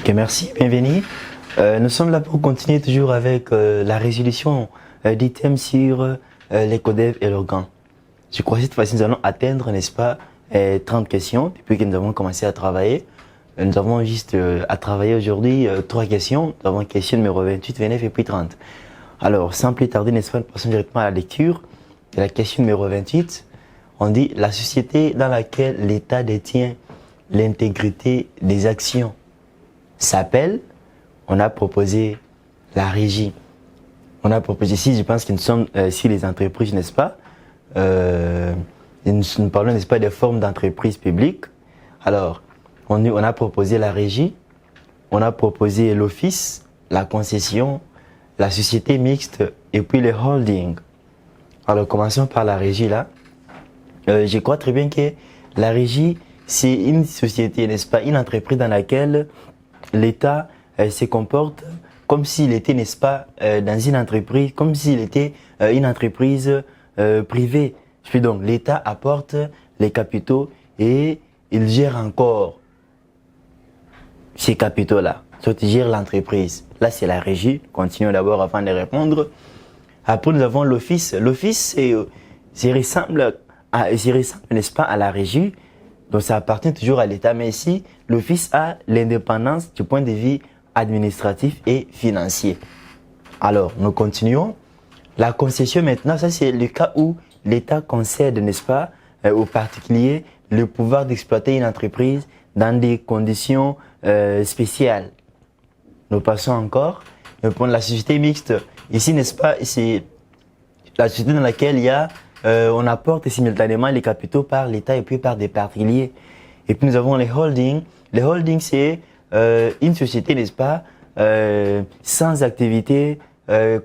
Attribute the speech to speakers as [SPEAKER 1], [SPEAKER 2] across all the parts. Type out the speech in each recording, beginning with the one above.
[SPEAKER 1] Ok, merci, bienvenue. Nous sommes là pour continuer toujours avec la résolution des thèmes sur les codev et l'organ. Je crois que cette fois-ci, nous allons atteindre, n'est-ce pas, 30 questions depuis que nous avons commencé à travailler. Nous avons juste à travailler aujourd'hui 3 questions. Nous avons question numéro 28, 29 et puis 30. Alors, sans plus tarder, n'est-ce pas, nous passons directement à la lecture de la question numéro 28. On dit la société dans laquelle l'État détient l'intégrité des actions s'appelle, on a proposé la régie. On a proposé ici, je pense que nous sommes si les entreprises, n'est-ce pas, nous parlons, n'est-ce pas, des formes d'entreprises publiques. Alors, on a proposé la régie, on a proposé l'office, la concession, la société mixte et puis les holdings. Alors, commençons par la régie là. Je crois très bien que la régie, c'est une société, n'est-ce pas, une entreprise dans laquelle l'État se comporte comme s'il était, n'est-ce pas, dans une entreprise, comme s'il était une entreprise privée. Puis donc, l'État apporte les capitaux et il gère encore ces capitaux-là. Soit il gère l'entreprise. Là, c'est la régie. Continuons d'abord avant de répondre. Après, nous avons l'office. L'office, c'est ressemble, n'est-ce pas, à la régie. Donc, ça appartient toujours à l'État. Mais ici, l'office a l'indépendance du point de vue administratif et financier. Alors, nous continuons. La concession maintenant, ça c'est le cas où l'État concède, n'est-ce pas, aux particuliers le pouvoir d'exploiter une entreprise dans des conditions spéciales. Nous passons encore. Pour la société mixte, ici, n'est-ce pas, c'est la société dans laquelle il y a on apporte simultanément les capitaux par l'État et puis par des particuliers. Et puis nous avons les holdings. Les holdings, c'est une société, n'est-ce pas, sans activité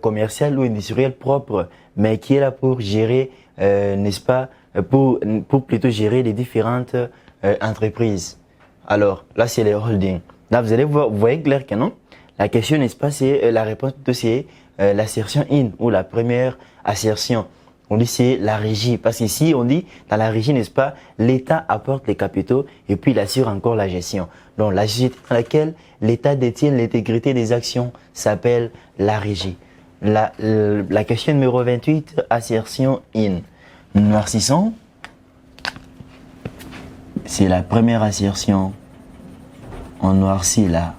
[SPEAKER 1] commerciale ou industrielle propre, mais qui est là pour gérer, n'est-ce pas, pour plutôt gérer les différentes entreprises. Alors, là, c'est les holdings. Là, vous allez voir, vous voyez clair que non? La question, n'est-ce pas, c'est la réponse plutôt, c'est l'assertion in ou la première assertion. On dit c'est la régie, parce qu'ici on dit dans la régie, n'est-ce pas, l'État apporte les capitaux et puis il assure encore la gestion. Donc la société dans laquelle l'État détient l'intégrité des actions s'appelle la régie. La question numéro 28, assertion in. Noircissons. C'est la première assertion. On noircit là.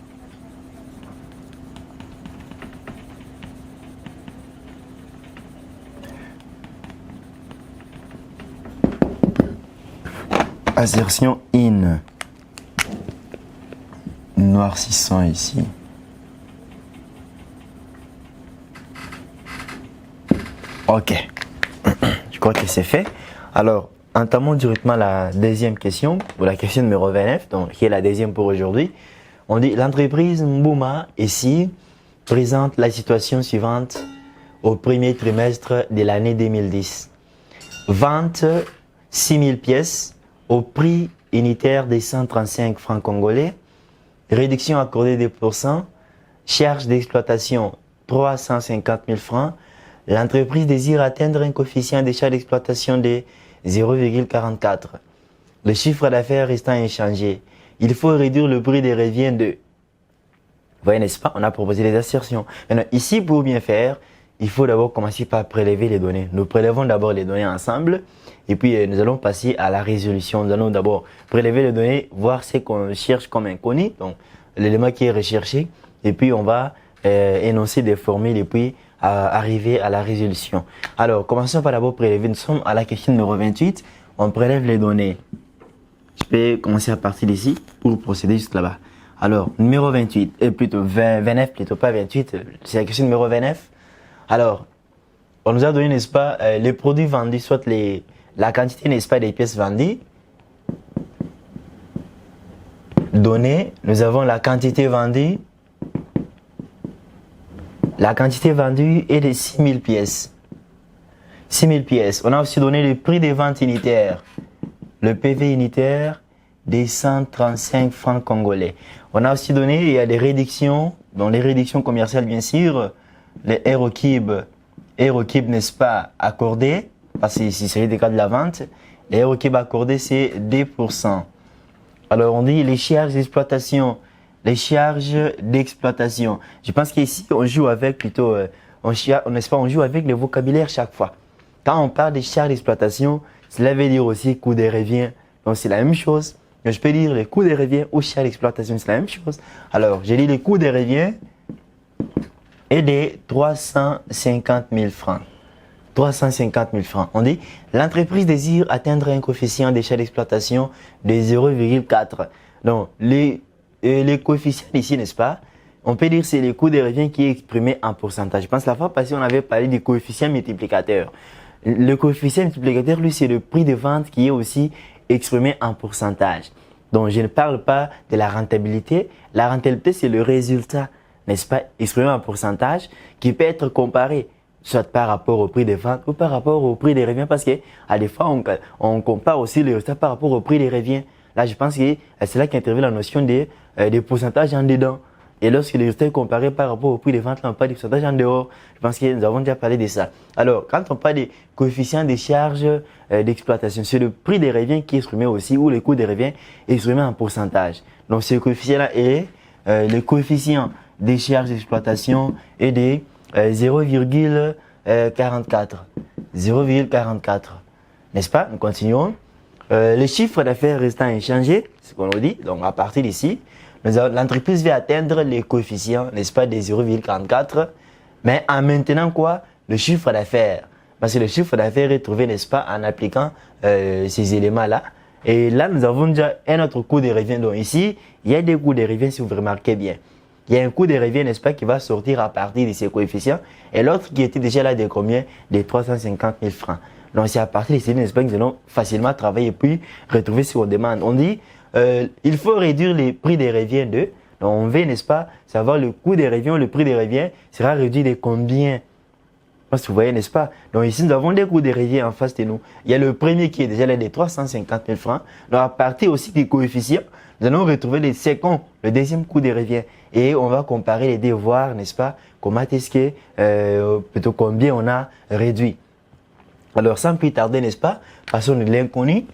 [SPEAKER 1] Assertion in. Noircissant ici. Ok. Je crois que c'est fait. Alors, entamons directement la deuxième question, ou la question numéro 29, donc, qui est la deuxième pour aujourd'hui. On dit l'entreprise Mbouma ici présente la situation suivante au premier trimestre de l'année 2010. Vente 6000 pièces au prix unitaire des 135 francs congolais, réduction accordée de 2%, charge d'exploitation 350 000 francs, l'entreprise désire atteindre un coefficient de charge d'exploitation de 0,44. Le chiffre d'affaires restant inchangé. Il faut réduire le prix des reviens de... Vous voyez, n'est-ce pas? On a proposé des assertions. Maintenant, ici, pour bien faire, il faut d'abord commencer par prélever les données. Nous prélevons d'abord les données ensemble et puis nous allons passer à la résolution. Nous allons d'abord prélever les données, voir ce qu'on cherche comme inconnu, donc l'élément qui est recherché, et puis on va énoncer des formules et puis arriver à la résolution. Alors, commençons par d'abord prélever. Nous sommes à la question numéro 28. On prélève les données. Je peux commencer à partir d'ici pour procéder juste là-bas. Alors, numéro 28, plutôt 29, plutôt pas 28, c'est la question numéro 29. Alors, on nous a donné, n'est-ce pas, les produits vendus, soit la quantité, n'est-ce pas, des pièces vendues. Donné, nous avons la quantité vendue. La quantité vendue est de 6000 pièces. 6000 pièces. On a aussi donné le prix des ventes unitaires. Le PV unitaire des 135 francs congolais. On a aussi donné, il y a des réductions, donc les réductions commerciales, bien sûr. Les Aerokib, n'est-ce pas, accordés, parce que c'est le cas de la vente, les Aerokib accordés, c'est 2%. Alors on dit les charges d'exploitation les charges d'exploitation. Je pense qu'ici, on joue avec plutôt, n'est-ce pas, on joue avec le vocabulaire chaque fois. Quand on parle des charges d'exploitation, cela veut dire aussi coût de revient. Donc, c'est la même chose. Donc, je peux dire les coûts de revient ou charges d'exploitation, c'est la même chose. Alors, j'ai dit les coûts de revient et des 350 000 francs. 350 000 francs. On dit, l'entreprise désire atteindre un coefficient des charges d'exploitation de 0,4. Donc, les coefficients ici, n'est-ce pas? On peut dire que c'est le coût de revient qui est exprimé en pourcentage. Je pense que la fois passée, on avait parlé du coefficient multiplicateur. Le coefficient multiplicateur, lui, c'est le prix de vente qui est aussi exprimé en pourcentage. Donc, je ne parle pas de la rentabilité. La rentabilité, c'est le résultat, n'est-ce pas, exprimé en pourcentage qui peut être comparé soit par rapport au prix de vente ou par rapport au prix des revenus, parce que à des fois, on compare aussi les résultats par rapport au prix des revenus. Là, je pense que c'est là qu'intervient la notion des pourcentages en dedans. Et lorsque les résultats sont comparés par rapport au prix de vente, là, on parle des pourcentages en dehors. Je pense que nous avons déjà parlé de ça. Alors, quand on parle des coefficients des charges d'exploitation, c'est le prix des revenus qui est exprimé aussi, ou le coût des revenus est exprimé en pourcentage. Donc, ce coefficient-là est le coefficient des charges d'exploitation et des 0,44. 0,44. N'est-ce pas? Nous continuons. Le chiffre d'affaires restant inchangé, c'est ce qu'on nous dit. Donc, à partir d'ici, l'entreprise va atteindre les coefficients, n'est-ce pas, des 0,44. Mais en maintenant quoi? Le chiffre d'affaires. Parce que le chiffre d'affaires est trouvé, n'est-ce pas, en appliquant ces éléments-là. Et là, nous avons déjà un autre coût de revient. Donc, ici, il y a des coûts de revient, si vous remarquez bien. Il y a un coût de revient, n'est-ce pas, qui va sortir à partir de ces coefficients. Et l'autre qui était déjà là de combien? Des 350 000 francs. Donc, c'est à partir de ces, n'est-ce pas, que nous allons facilement travailler et puis retrouver ce qu'on demande. On dit, il faut réduire les prix des reviens de. Donc, on veut, n'est-ce pas, savoir le coût des reviens, le prix des reviens sera réduit de combien? Parce que vous voyez, n'est-ce pas? Donc, ici, nous avons des coûts de revient en face de nous. Il y a le premier qui est déjà là des 350 000 francs. Donc, à partir aussi des coefficients, nous allons retrouver le second, le deuxième coût de revient. Et on va comparer les deux, voir, n'est-ce pas, comment est-ce que, plutôt combien on a réduit. Alors, sans plus tarder, n'est-ce pas, passons de l'inconnu.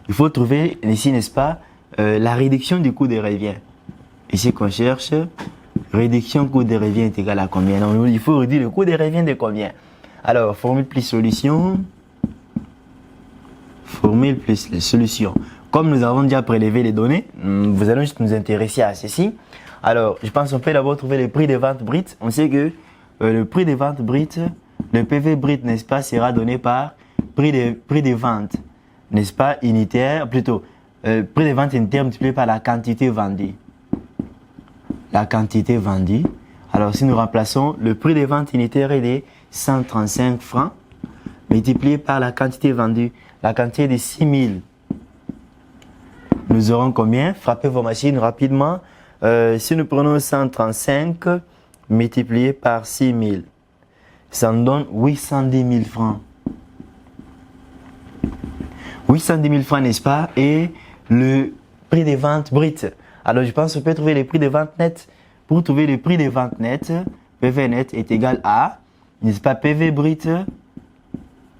[SPEAKER 1] Il faut trouver ici, n'est-ce pas, la réduction du coût de revient. Ici qu'on cherche, réduction coût de revient est égal à combien? Donc, il faut réduire le coût de revient de combien? Alors, formule plus solution. Formule plus les solutions. Comme nous avons déjà prélevé les données, vous allons juste nous intéresser à ceci. Alors, je pense qu'on peut d'abord trouver le prix de vente brut. On sait que le prix de vente brut, le PV brut, n'est-ce pas, sera donné par prix de vente, n'est-ce pas, unitaire, plutôt, prix de vente unitaire multiplié par la quantité vendue. La quantité vendue. Alors, si nous remplaçons, le prix de vente unitaire est de 135 francs multiplié par la quantité vendue. La quantité de 6 000. Nous aurons combien? Frappez vos machines rapidement. Si nous prenons 135 multiplié par 6 000, ça nous donne 810 000 francs. 810 000 francs, n'est-ce pas? Et le prix de vente brut. Alors, je pense qu'on peut trouver le prix de vente net. Pour trouver le prix de vente net, PV net est égal à, n'est-ce pas, PV brut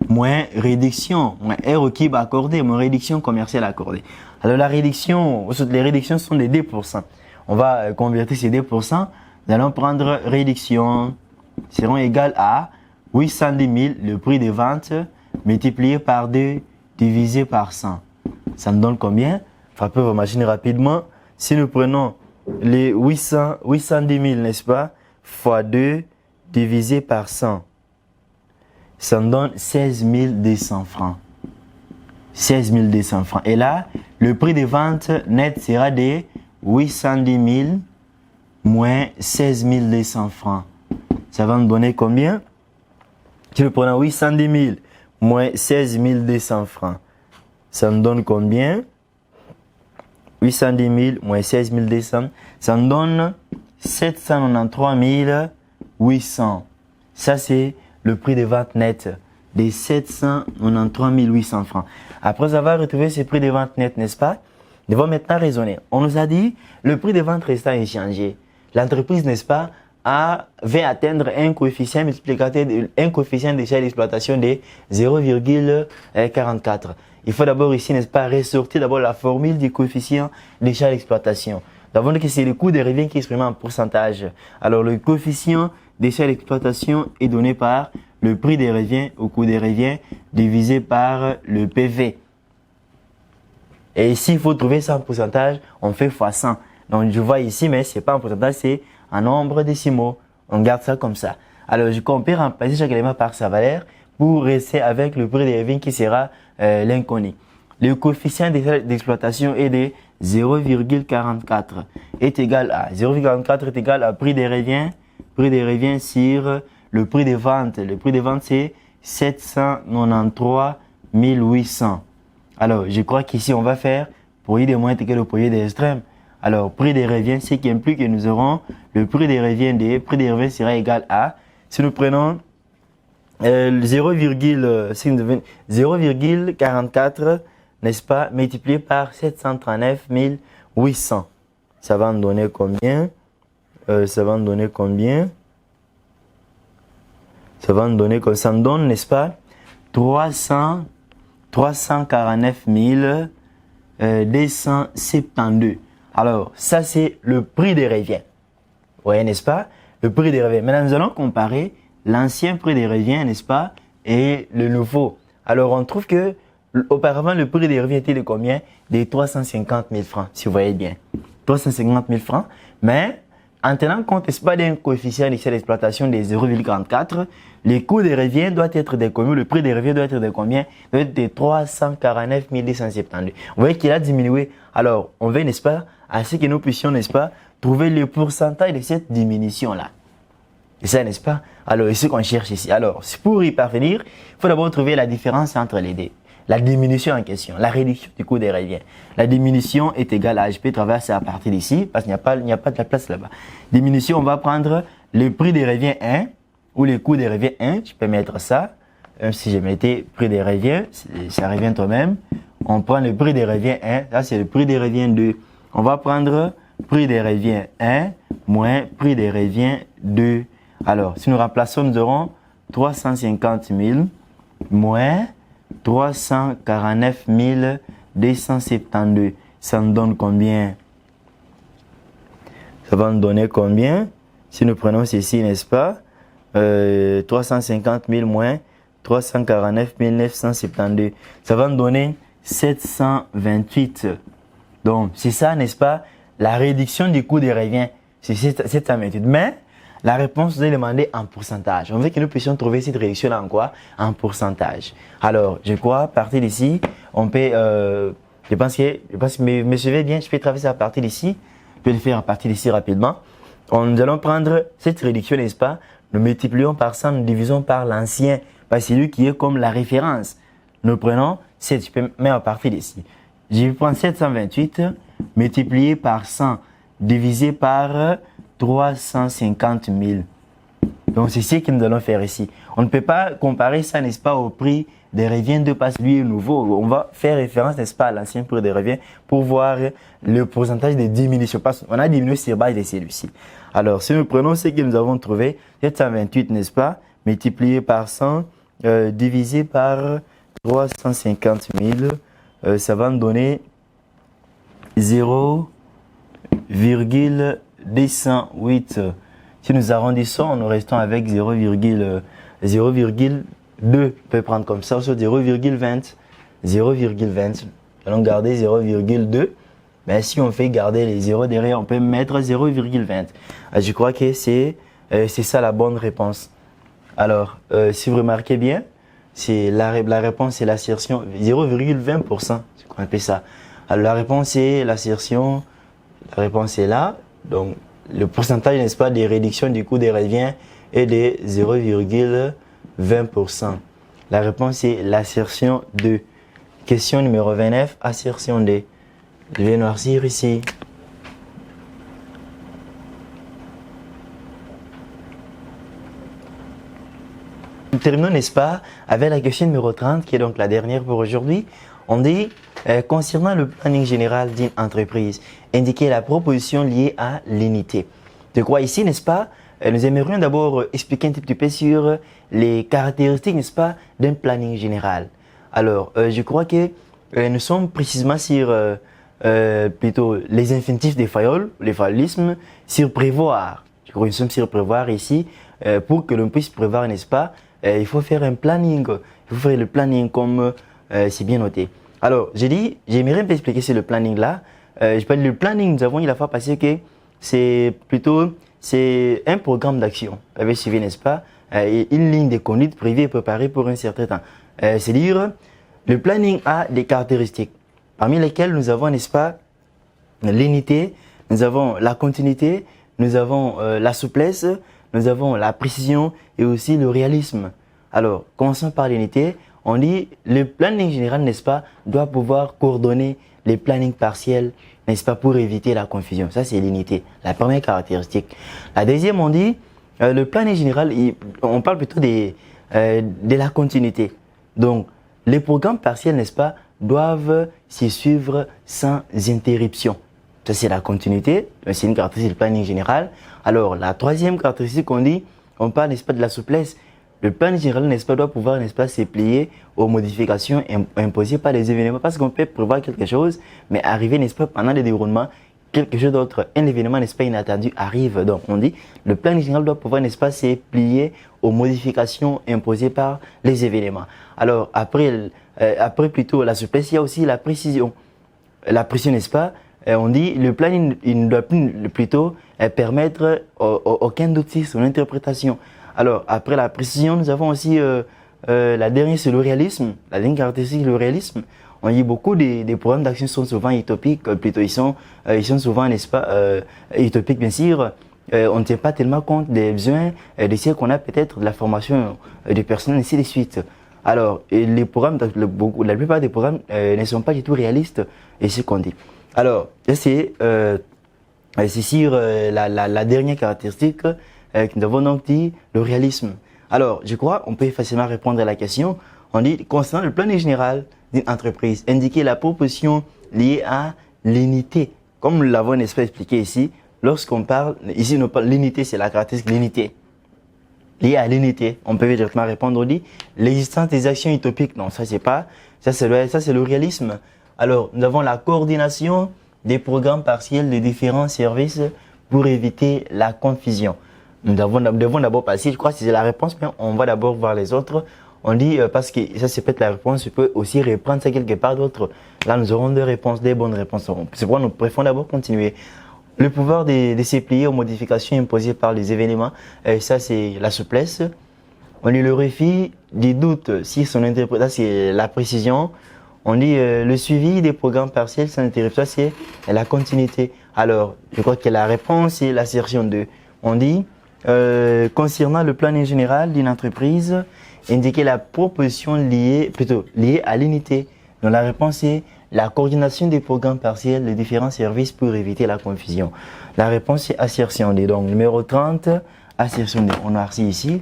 [SPEAKER 1] moins réduction, moins R qui va accorder, moins réduction commerciale accordée. Alors, la réduction, les réductions sont de 2%. On va convertir ces 2%. Nous allons prendre réduction, seront égales à 810 000, le prix de vente, multiplié par 2, divisé par 100. Ça nous donne combien? Frappez vos machines rapidement. Si nous prenons les 810 000, n'est-ce pas, fois 2, divisé par 100, ça nous donne 16 200 francs. 16 200 francs. Et là, le prix de vente net sera de 810 000 moins 16 200 francs. Ça va nous donner combien? Si nous prenons 810 000 moins 16 200 francs, ça nous donne combien? 810 000 moins 16 200, ça nous donne 793 800. Ça, c'est le prix de vente net des 793 800 francs. Après avoir retrouvé ce prix de vente net, n'est-ce pas? Nous devons maintenant raisonner. On nous a dit le prix de vente restant inchangé. L'entreprise, n'est-ce pas, va atteindre un coefficient multiplicateur, un coefficient de charge d'exploitation de 0,44. Il faut d'abord ici, n'est-ce pas, ressortir d'abord la formule du coefficient de charge d'exploitation. Nous avons dit que c'est le coût des revient qui est exprimé en pourcentage. Alors, le coefficient des charges d'exploitation est donné par le prix des revient au coût des revient divisé par le PV. Et ici, il faut trouver ça en pourcentage, on fait fois 100. Donc, je vois ici, mais ce n'est pas en pourcentage, c'est en nombre décimaux. On garde ça comme ça. Alors, on peut remplacer chaque élément par sa valeur pour rester avec le prix des revient qui sera l'inconnu. Le coefficient d'exploitation est de 0,44 est égal à 0,44 est égal à prix des revient sur le prix des ventes. Le prix des ventes, c'est 793 800. Alors, je crois qu'ici, on va faire produit des moyens égal au produit des extrêmes. Alors, prix des revient, ce qui implique que nous aurons le prix des revient sera égal à, si nous prenons 0,44, n'est-ce pas, multiplié par 739 800. Ça va nous donner combien? Ça va nous donner combien? Ça va nous donner comme ça, nous donne, n'est-ce pas, 349 272. Alors, ça, c'est le prix des revient. Vous voyez, n'est-ce pas? Le prix des revient. Maintenant, nous allons comparer l'ancien prix des revient, n'est-ce pas, et le nouveau. Alors, on trouve que auparavant, le prix des revient était de combien? De 350 000 francs, si vous voyez bien. 350 000 francs. Mais, en tenant compte, n'est-ce pas, d'un coefficient initial d'exploitation de 0,44, les coûts des revient doivent être de combien? Le prix des revient doit être de combien? Doit être de 349 272. Vous voyez qu'il a diminué. Alors, on veut, n'est-ce pas, à ce que nous puissions, n'est-ce pas, trouver le pourcentage de cette diminution-là. Et ça, n'est-ce pas? Alors, c'est ce qu'on cherche ici. Alors, pour y parvenir, il faut d'abord trouver la différence entre les deux. La diminution en question, la réduction du coût des revient. La diminution est égale à, je peux traverser à partir d'ici, parce qu'il n'y a pas de la place là-bas. Diminution, on va prendre le prix des revient 1, ou le coût des revient 1, je peux mettre ça. Si je mettais prix des revient, ça revient toi-même. On prend le prix des revient 1, ça c'est le prix des revient 2. On va prendre prix des revient 1 moins prix des revient 2. Alors, si nous remplaçons, nous aurons 350 000 moins 349 272. Ça nous donne combien? Ça va nous donner combien? Si nous prenons ceci, n'est-ce pas? 350 000 moins 349 972. Ça va nous donner 728. Donc, c'est ça, n'est-ce pas? La réduction du coût des revient, c'est 728. Mais, la réponse nous est demandée en pourcentage. On veut que nous puissions trouver cette réduction-là en quoi? En pourcentage. Alors, je crois, à partir d'ici, on peut, je pense que, me suivez bien, je peux traverser à partir d'ici. Je peux le faire à partir d'ici rapidement. Nous allons prendre cette réduction, n'est-ce pas? Nous multiplions par 100, nous divisons par l'ancien, parce que c'est lui qui est comme la référence. Nous prenons 7, je peux mettre à partir d'ici. Je vais prendre 728 multiplié par 100 divisé par 350 000. Donc, c'est ce que nous allons faire ici. On ne peut pas comparer ça, n'est-ce pas, au prix des revient de parce que lui est nouveau. On va faire référence, n'est-ce pas, à l'ancien prix des revient pour voir le pourcentage de diminution. Parce qu'on a diminué sur base de celui-ci. Alors, si nous prenons ce que nous avons trouvé, 728, n'est-ce pas, multiplié par 100, divisé par 350 000, ça va nous donner 0,208. Si nous arrondissons, nous restons avec 0,2. On peut prendre comme ça, sur 0,20. 0,20. Allons garder 0,2. Mais si on fait garder les zéros derrière, on peut mettre 0,20. Je crois que c'est ça la bonne réponse. Alors, si vous remarquez bien, c'est la réponse, c'est l'assertion 0,20%. C'est qu'on appelle ça. Alors, la réponse est l'assertion. La réponse est là. Donc, le pourcentage, n'est-ce pas, des réductions du coût des revient est de 0,20%. La réponse est l'assertion 2. Question numéro 29, assertion 2. Je vais noircir ici. Nous terminons, n'est-ce pas, avec la question numéro 30, qui est donc la dernière pour aujourd'hui. On dit, concernant le planning général d'une entreprise, indiquez la proposition liée à l'unité. De quoi ici, n'est-ce pas, nous aimerions d'abord expliquer un petit peu sur les caractéristiques, n'est-ce pas, d'un planning général. Alors, je crois que nous sommes précisément sur plutôt les infinitifs des fayoles, les fayolismes, sur prévoir. Je crois que nous sommes sur prévoir ici. Pour que l'on puisse prévoir, n'est-ce pas, il faut faire un planning. Il faut faire le planning comme c'est bien noté. Alors, j'ai dit, j'aimerais un peu expliquer sur le planning là. Je parle du planning, nous avons eu la fois passée que c'est un programme d'action. Vous avez suivi, n'est-ce pas, une ligne de conduite prévue et préparée pour un certain temps. C'est-à-dire, le planning a des caractéristiques, parmi lesquelles nous avons, n'est-ce pas, l'unité, nous avons la continuité, nous avons la souplesse, nous avons la précision et aussi le réalisme. Alors, commençons par l'unité. On dit le planning général, n'est-ce pas, doit pouvoir coordonner les plannings partiels, n'est-ce pas, pour éviter la confusion. Ça, c'est l'unité, la première caractéristique. La deuxième, on dit le planning général, on parle plutôt de la continuité. Donc, les programmes partiels, n'est-ce pas, doivent se suivre sans interruption. Ça, c'est la continuité, c'est une caractéristique du planning général. Alors, la troisième caractéristique qu'on dit, on parle, n'est-ce pas, de la souplesse. Le planning général, n'est-ce pas, doit pouvoir, n'est-ce pas, se plier aux modifications imposées par les événements. Parce qu'on peut prévoir quelque chose, mais arriver, n'est-ce pas, pendant le déroulement, quelque chose d'autre, un événement, n'est-ce pas, inattendu arrive. Donc, on dit, le planning général doit pouvoir, n'est-ce pas, se plier aux modifications imposées par les événements. Alors, après plutôt la souplesse, il y a aussi la précision. La précision, n'est-ce pas? On dit le planning il ne doit plus plutôt permettre aucun doute sur son interprétation. Alors, après la précision, nous avons aussi la dernière, c'est le réalisme. La dernière caractéristique, le réalisme. On dit beaucoup des programmes d'action sont souvent utopiques, plutôt ils sont souvent, n'est-ce pas, utopiques bien sûr. On ne tient pas tellement compte des besoins de ce qu'on a peut-être de la formation des personnes, ainsi de suite. Alors, les programmes, la plupart des programmes ne sont pas du tout réalistes, et ce qu'on dit. Alors, c'est sur la dernière caractéristique que nous avons donc dit, le réalisme. Alors, je crois on peut facilement répondre à la question. On dit, concernant le planning général d'une entreprise, indiquer la proposition liée à l'unité. Comme nous l'avons, n'est-ce pas, expliqué ici, lorsqu'on parle, ici, on parle l'unité, c'est la caractéristique de l'unité. Lié à l'unité, on peut directement répondre, on dit l'existence des actions utopiques. Non, ça c'est pas, ça c'est le réalisme. Alors, nous avons la coordination des programmes partiels de différents services pour éviter la confusion. Nous devons d'abord passer, je crois que c'est la réponse, mais on va d'abord voir les autres. On dit, parce que ça c'est peut-être la réponse, je peux aussi reprendre ça quelque part d'autre. Là, nous aurons deux réponses, des bonnes réponses. C'est pourquoi nous préférons d'abord continuer. Le pouvoir de se plier aux modifications imposées par les événements, ça c'est la souplesse. On dit le refus des doutes si son interprétation, c'est la précision. On dit le suivi des programmes partiels sans interruption, ça c'est la continuité. Alors, je crois que la réponse c'est l'assertion 2. On dit, concernant le planning général d'une entreprise, indiquer la proposition liée à l'unité. Donc la réponse est la coordination des programmes partiels de différents services pour éviter la confusion. La réponse est assertion D. Donc numéro 30, assertion D. On a reçu ici.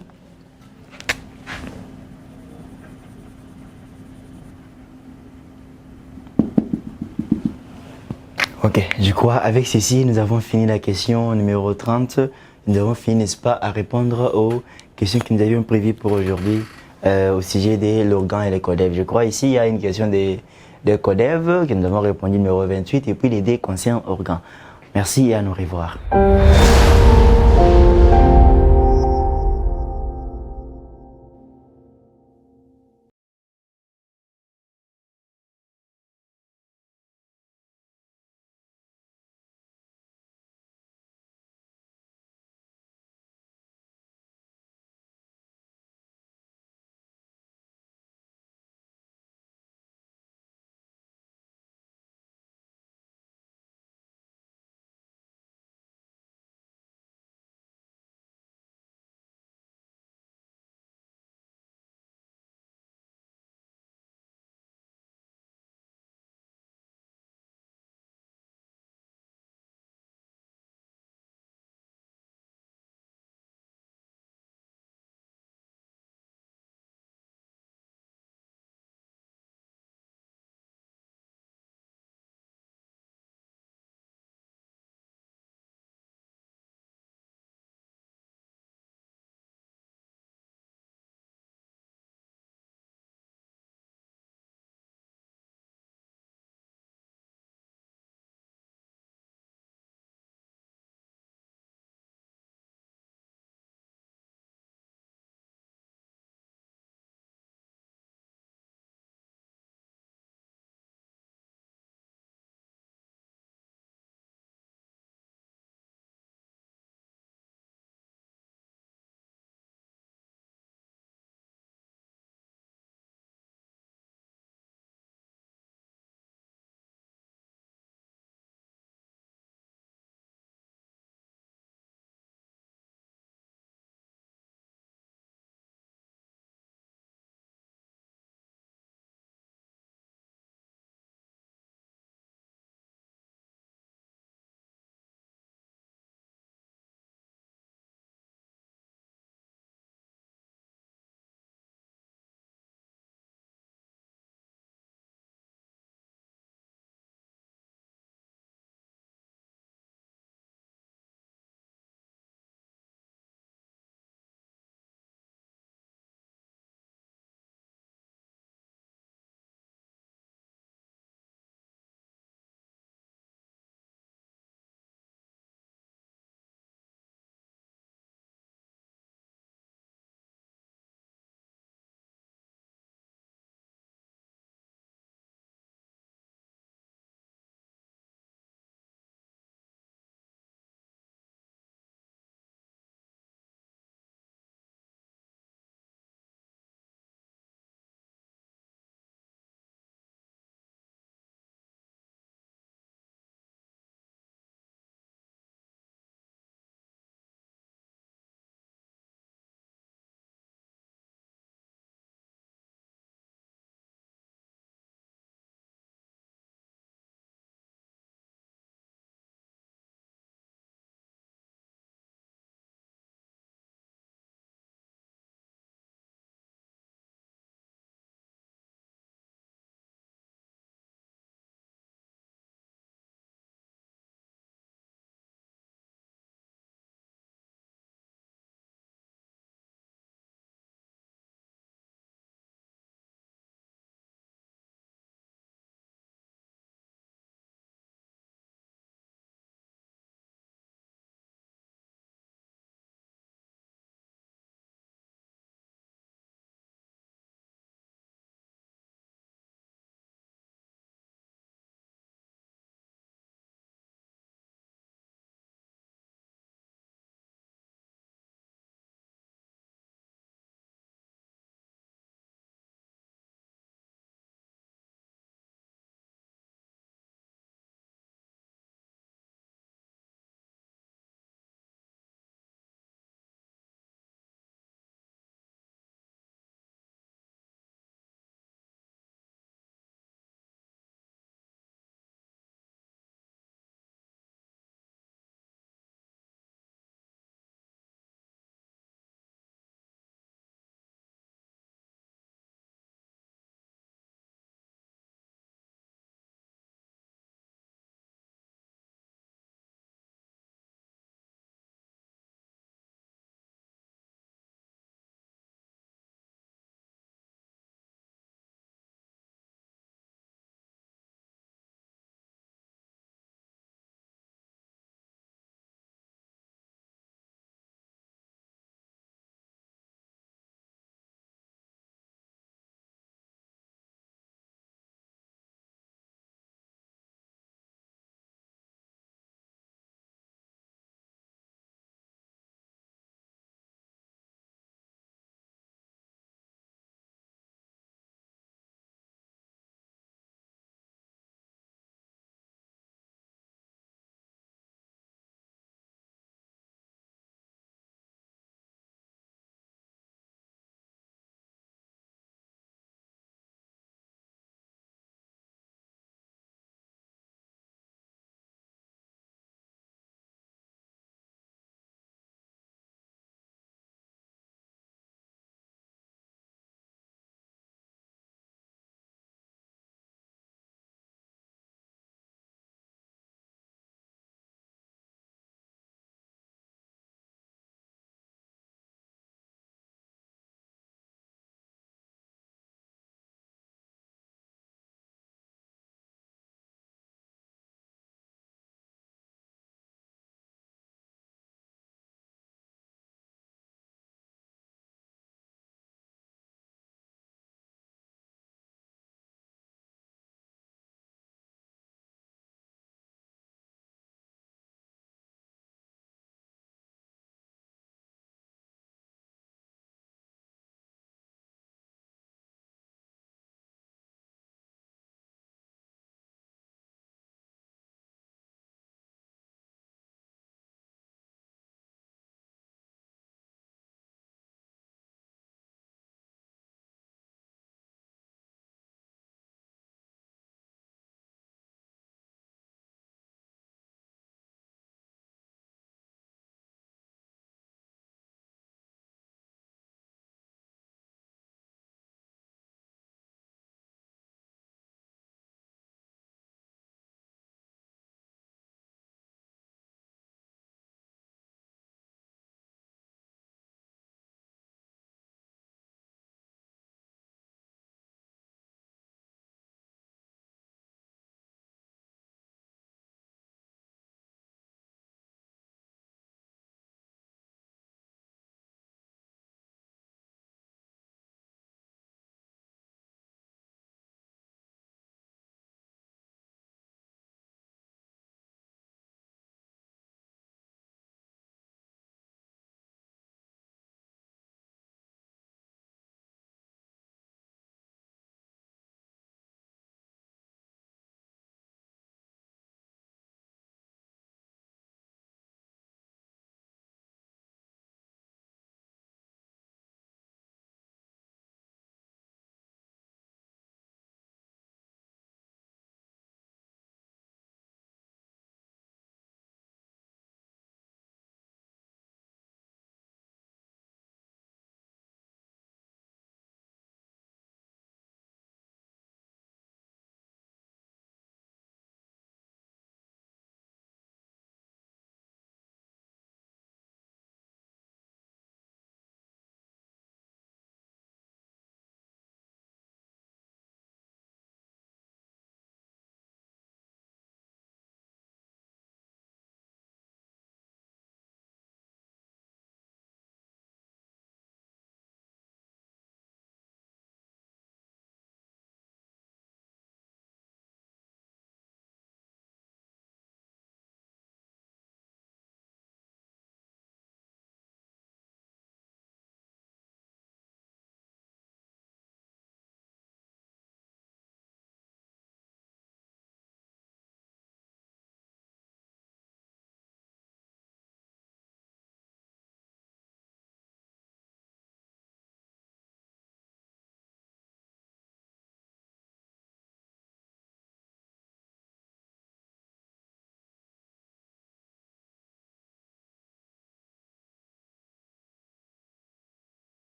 [SPEAKER 1] Ok, je crois avec ceci, nous avons fini la question numéro 30. Nous avons fini, n'est-ce pas, à répondre aux questions que nous avions prévues pour aujourd'hui au sujet de l'organ et les codev. Je crois ici, il y a une question de codev que nous avons répondu numéro 28 et puis les D concernent organ. Merci et à nous revoir.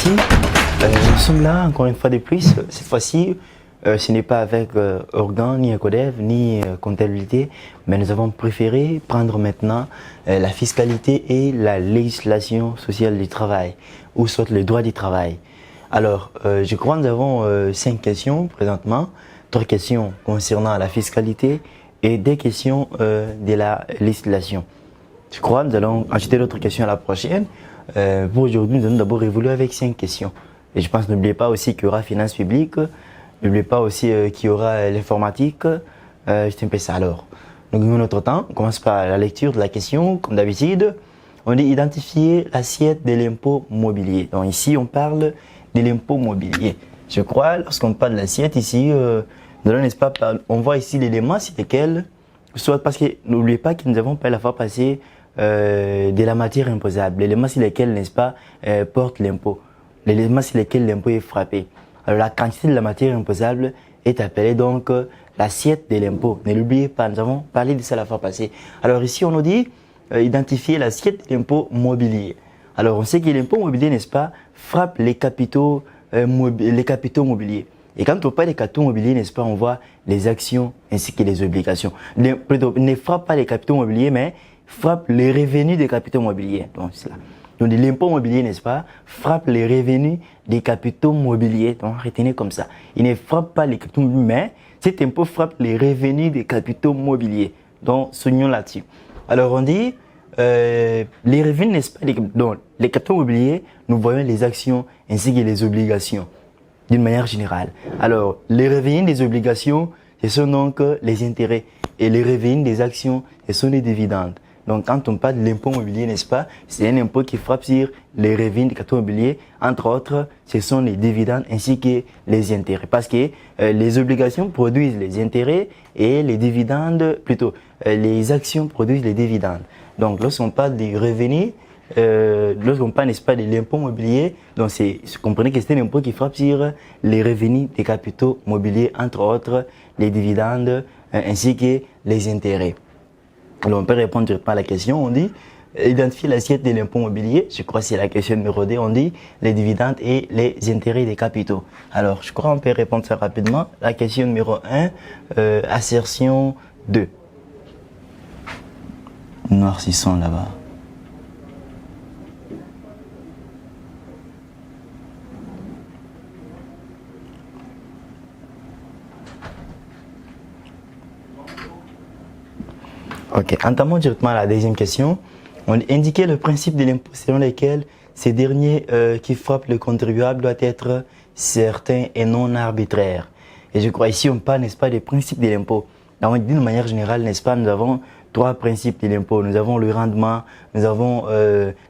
[SPEAKER 1] merci. Nous sommes là encore une fois de plus. Cette fois-ci, ce n'est pas avec Organ, ni Ecodev, ni comptabilité, mais nous avons préféré prendre maintenant la fiscalité et la législation sociale du travail, ou soit le droit du travail. Alors, je crois que nous avons 5 questions présentement, 3 questions concernant la fiscalité et 2 questions de la législation. Je crois que nous allons ajouter d'autres questions à la prochaine. Pour aujourd'hui, nous allons d'abord évoluer avec 5 questions. Et je pense, n'oubliez pas aussi qu'il y aura finances publiques, n'oubliez pas aussi qu'il y aura l'informatique. C'est un peu ça alors. Donc, nous notre temps. On commence par la lecture de la question, comme d'habitude. On dit identifier l'assiette de l'impôt mobilier. Donc ici, on parle de l'impôt mobilier. Je crois, lorsqu'on parle de l'assiette ici, n'est-ce pas, on voit ici l'élément sur lesquels, soit parce que n'oubliez pas que nous avons pas la fois passée de la matière imposable, l'élément sur lesquels, n'est-ce pas, porte l'impôt, l'élément sur lesquels l'impôt est frappé. Alors la quantité de la matière imposable est appelée donc l'assiette de l'impôt. Ne l'oubliez pas, nous avons parlé de ça la fois passée. Alors ici, on nous dit identifier l'assiette de l'impôt mobilier. Alors on sait que l'impôt mobilier, n'est-ce pas, frappe les capitaux mobiliers. Et quand on parle des capitaux mobiliers, n'est-ce pas, on voit les actions ainsi que les obligations. Plutôt, ne frappe pas les capitaux mobiliers, mais frappe les revenus des capitaux mobiliers. Donc, c'est là. Donc, l'impôt mobilier, n'est-ce pas, frappe les revenus des capitaux mobiliers. Donc, retenez comme ça. Il ne frappe pas les capitaux mobiliers, mais cet impôt frappe les revenus des capitaux mobiliers. Donc, soulignons là-dessus. Alors, on dit, les revenus, n'est-ce pas, donc, les capitaux mobiliers, nous voyons les actions ainsi que les obligations, d'une manière générale. Alors, les revenus des obligations, ce sont donc les intérêts. Et les revenus des actions, ce sont les dividendes. Donc, quand on parle de l'impôt mobilier, n'est-ce pas, c'est un impôt qui frappe sur les revenus des capitaux mobiliers. Entre autres, ce sont les dividendes ainsi que les intérêts. Parce que les obligations produisent les intérêts et les dividendes, plutôt, les actions produisent les dividendes. Donc, lorsqu'on parle des revenus, lorsqu'on parle, n'est-ce pas, de l'impôt mobilier, donc comprenez que c'est un impôt qui frappe sur les revenus des capitaux mobiliers, entre autres, les dividendes ainsi que les intérêts. Alors, on peut répondre directement à la question. On dit identifier l'assiette de l'impôt mobilier. Je crois que c'est la question numéro 2. On dit les dividendes et les intérêts des capitaux. Alors, je crois qu'on peut répondre ça rapidement. La question numéro 1, assertion 2. Noircissons là-bas. Ok, entamons directement la deuxième question. On indiquait le principe de l'impôt selon lequel ces derniers qui frappent le contribuable doivent être certains et non arbitraires. Et je crois ici on parle, n'est-ce pas, des principes de l'impôt. D'une manière générale, n'est-ce pas, nous avons 3 principes de l'impôt. Nous avons le rendement, nous avons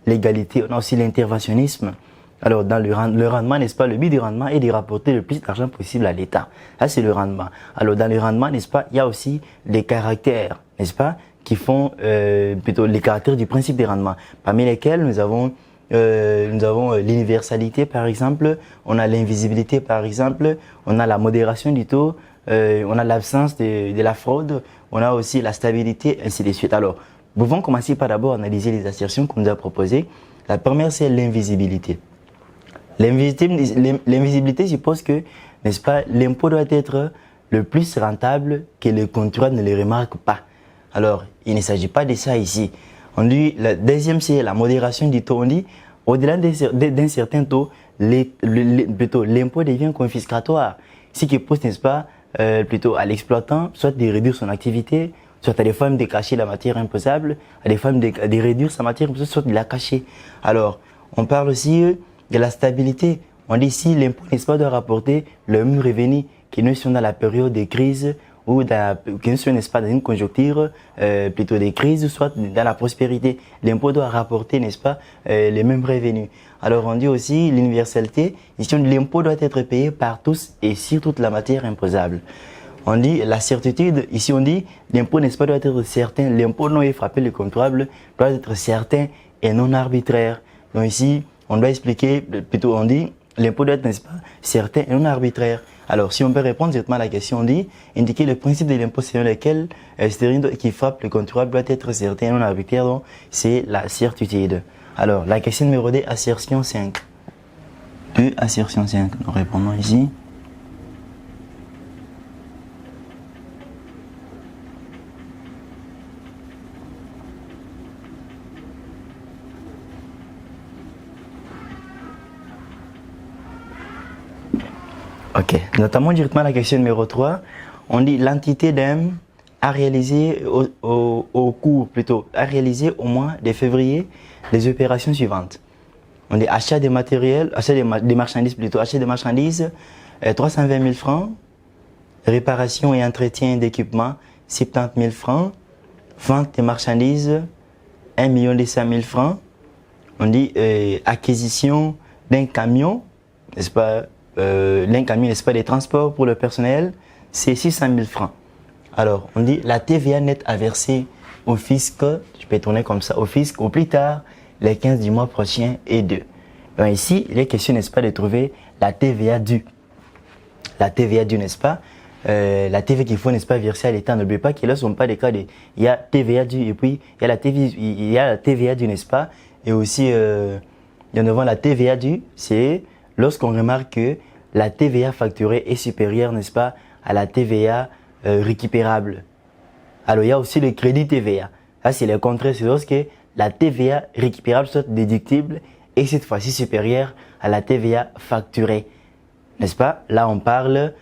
[SPEAKER 1] l'égalité, on a aussi l'interventionnisme. Alors, dans le rendement, n'est-ce pas, le but du rendement est de rapporter le plus d'argent possible à l'État. Ça, c'est le rendement. Alors, dans le rendement, n'est-ce pas, il y a aussi les caractères, n'est-ce pas, qui font plutôt les caractères du principe des rendements, parmi lesquels nous avons l'universalité par exemple, on a l'invisibilité par exemple, on a la modération du taux, on a l'absence de la fraude, on a aussi la stabilité, ainsi de suite. Alors, nous pouvons commencer par d'abord analyser les assertions qu'on nous a proposées. La première, c'est l'invisibilité. L'invisibilité suppose que, n'est-ce pas, l'impôt doit être le plus rentable que le contribuable ne le remarque pas. Alors, il ne s'agit pas de ça ici. On dit, la deuxième, c'est la modération du taux. On dit, au-delà d'un certain taux, plutôt l'impôt devient confiscatoire. Ce qui pousse, n'est-ce pas, plutôt à l'exploitant, soit de réduire son activité, soit à des femmes de cacher la matière imposable, à des femmes de réduire sa matière imposable, soit de la cacher. Alors, on parle aussi de la stabilité. On dit ici, l'impôt, n'est-ce pas, doit rapporter le même revenu que nous sommes dans la période de crise ou que nous sommes, n'est-ce pas, dans une conjoncture plutôt de crise, soit dans la prospérité. L'impôt doit rapporter, n'est-ce pas, les mêmes revenus. Alors on dit aussi l'universalité. Ici, l'impôt doit être payé par tous et sur toute la matière imposable. On dit la certitude. Ici, on dit l'impôt, n'est-ce pas, doit être certain. L'impôt non est frappé le contribuable doit être certain et non arbitraire. Donc ici, on doit expliquer, plutôt on dit l'impôt doit être, n'est-ce pas, certain et non arbitraire. Alors, si on peut répondre directement à la question, on dit indiquer le principe de l'impôt selon lequel qui frappe le contribuable doit être certain et non arbitraire, donc c'est la certitude. Alors, la question numéro 2, assertion 5. 2 assertion 5. Nous répondons ici. Ok, notamment directement la question numéro 3. On dit l'entité d'M a réalisé au cours, plutôt, a réalisé au mois de février les opérations suivantes. On dit achat des matériels, achat des marchandises plutôt, achat des marchandises, 320 000 francs, réparation et entretien d'équipement, 70 000 francs, vente des marchandises, 1 200 000 francs. On dit acquisition d'un camion, n'est-ce pas, d'un camion, n'est-ce pas, des transports pour le personnel, c'est 600 000 francs. Alors, on dit la TVA nette à verser au fisc, je peux tourner comme ça, au fisc au plus tard, les 15 du mois prochain et 2. Donc ici, il est question, n'est-ce pas, de trouver la TVA due. La TVA due, n'est-ce pas, la TVA qu'il faut, n'est-ce pas, verser à l'État. N'oubliez pas qu'il ne sont pas des cas de... Il y a TVA due et puis il y a la TVA due, n'est-ce pas, et aussi, il y en a la TVA due, c'est lorsqu'on remarque que la TVA facturée est supérieure, n'est-ce pas, à la TVA récupérable. Alors, il y a aussi le crédit TVA. Là, c'est le contraire, c'est lorsque la TVA récupérable soit déductible et cette fois-ci supérieure à la TVA facturée. N'est-ce pas? Là, on parle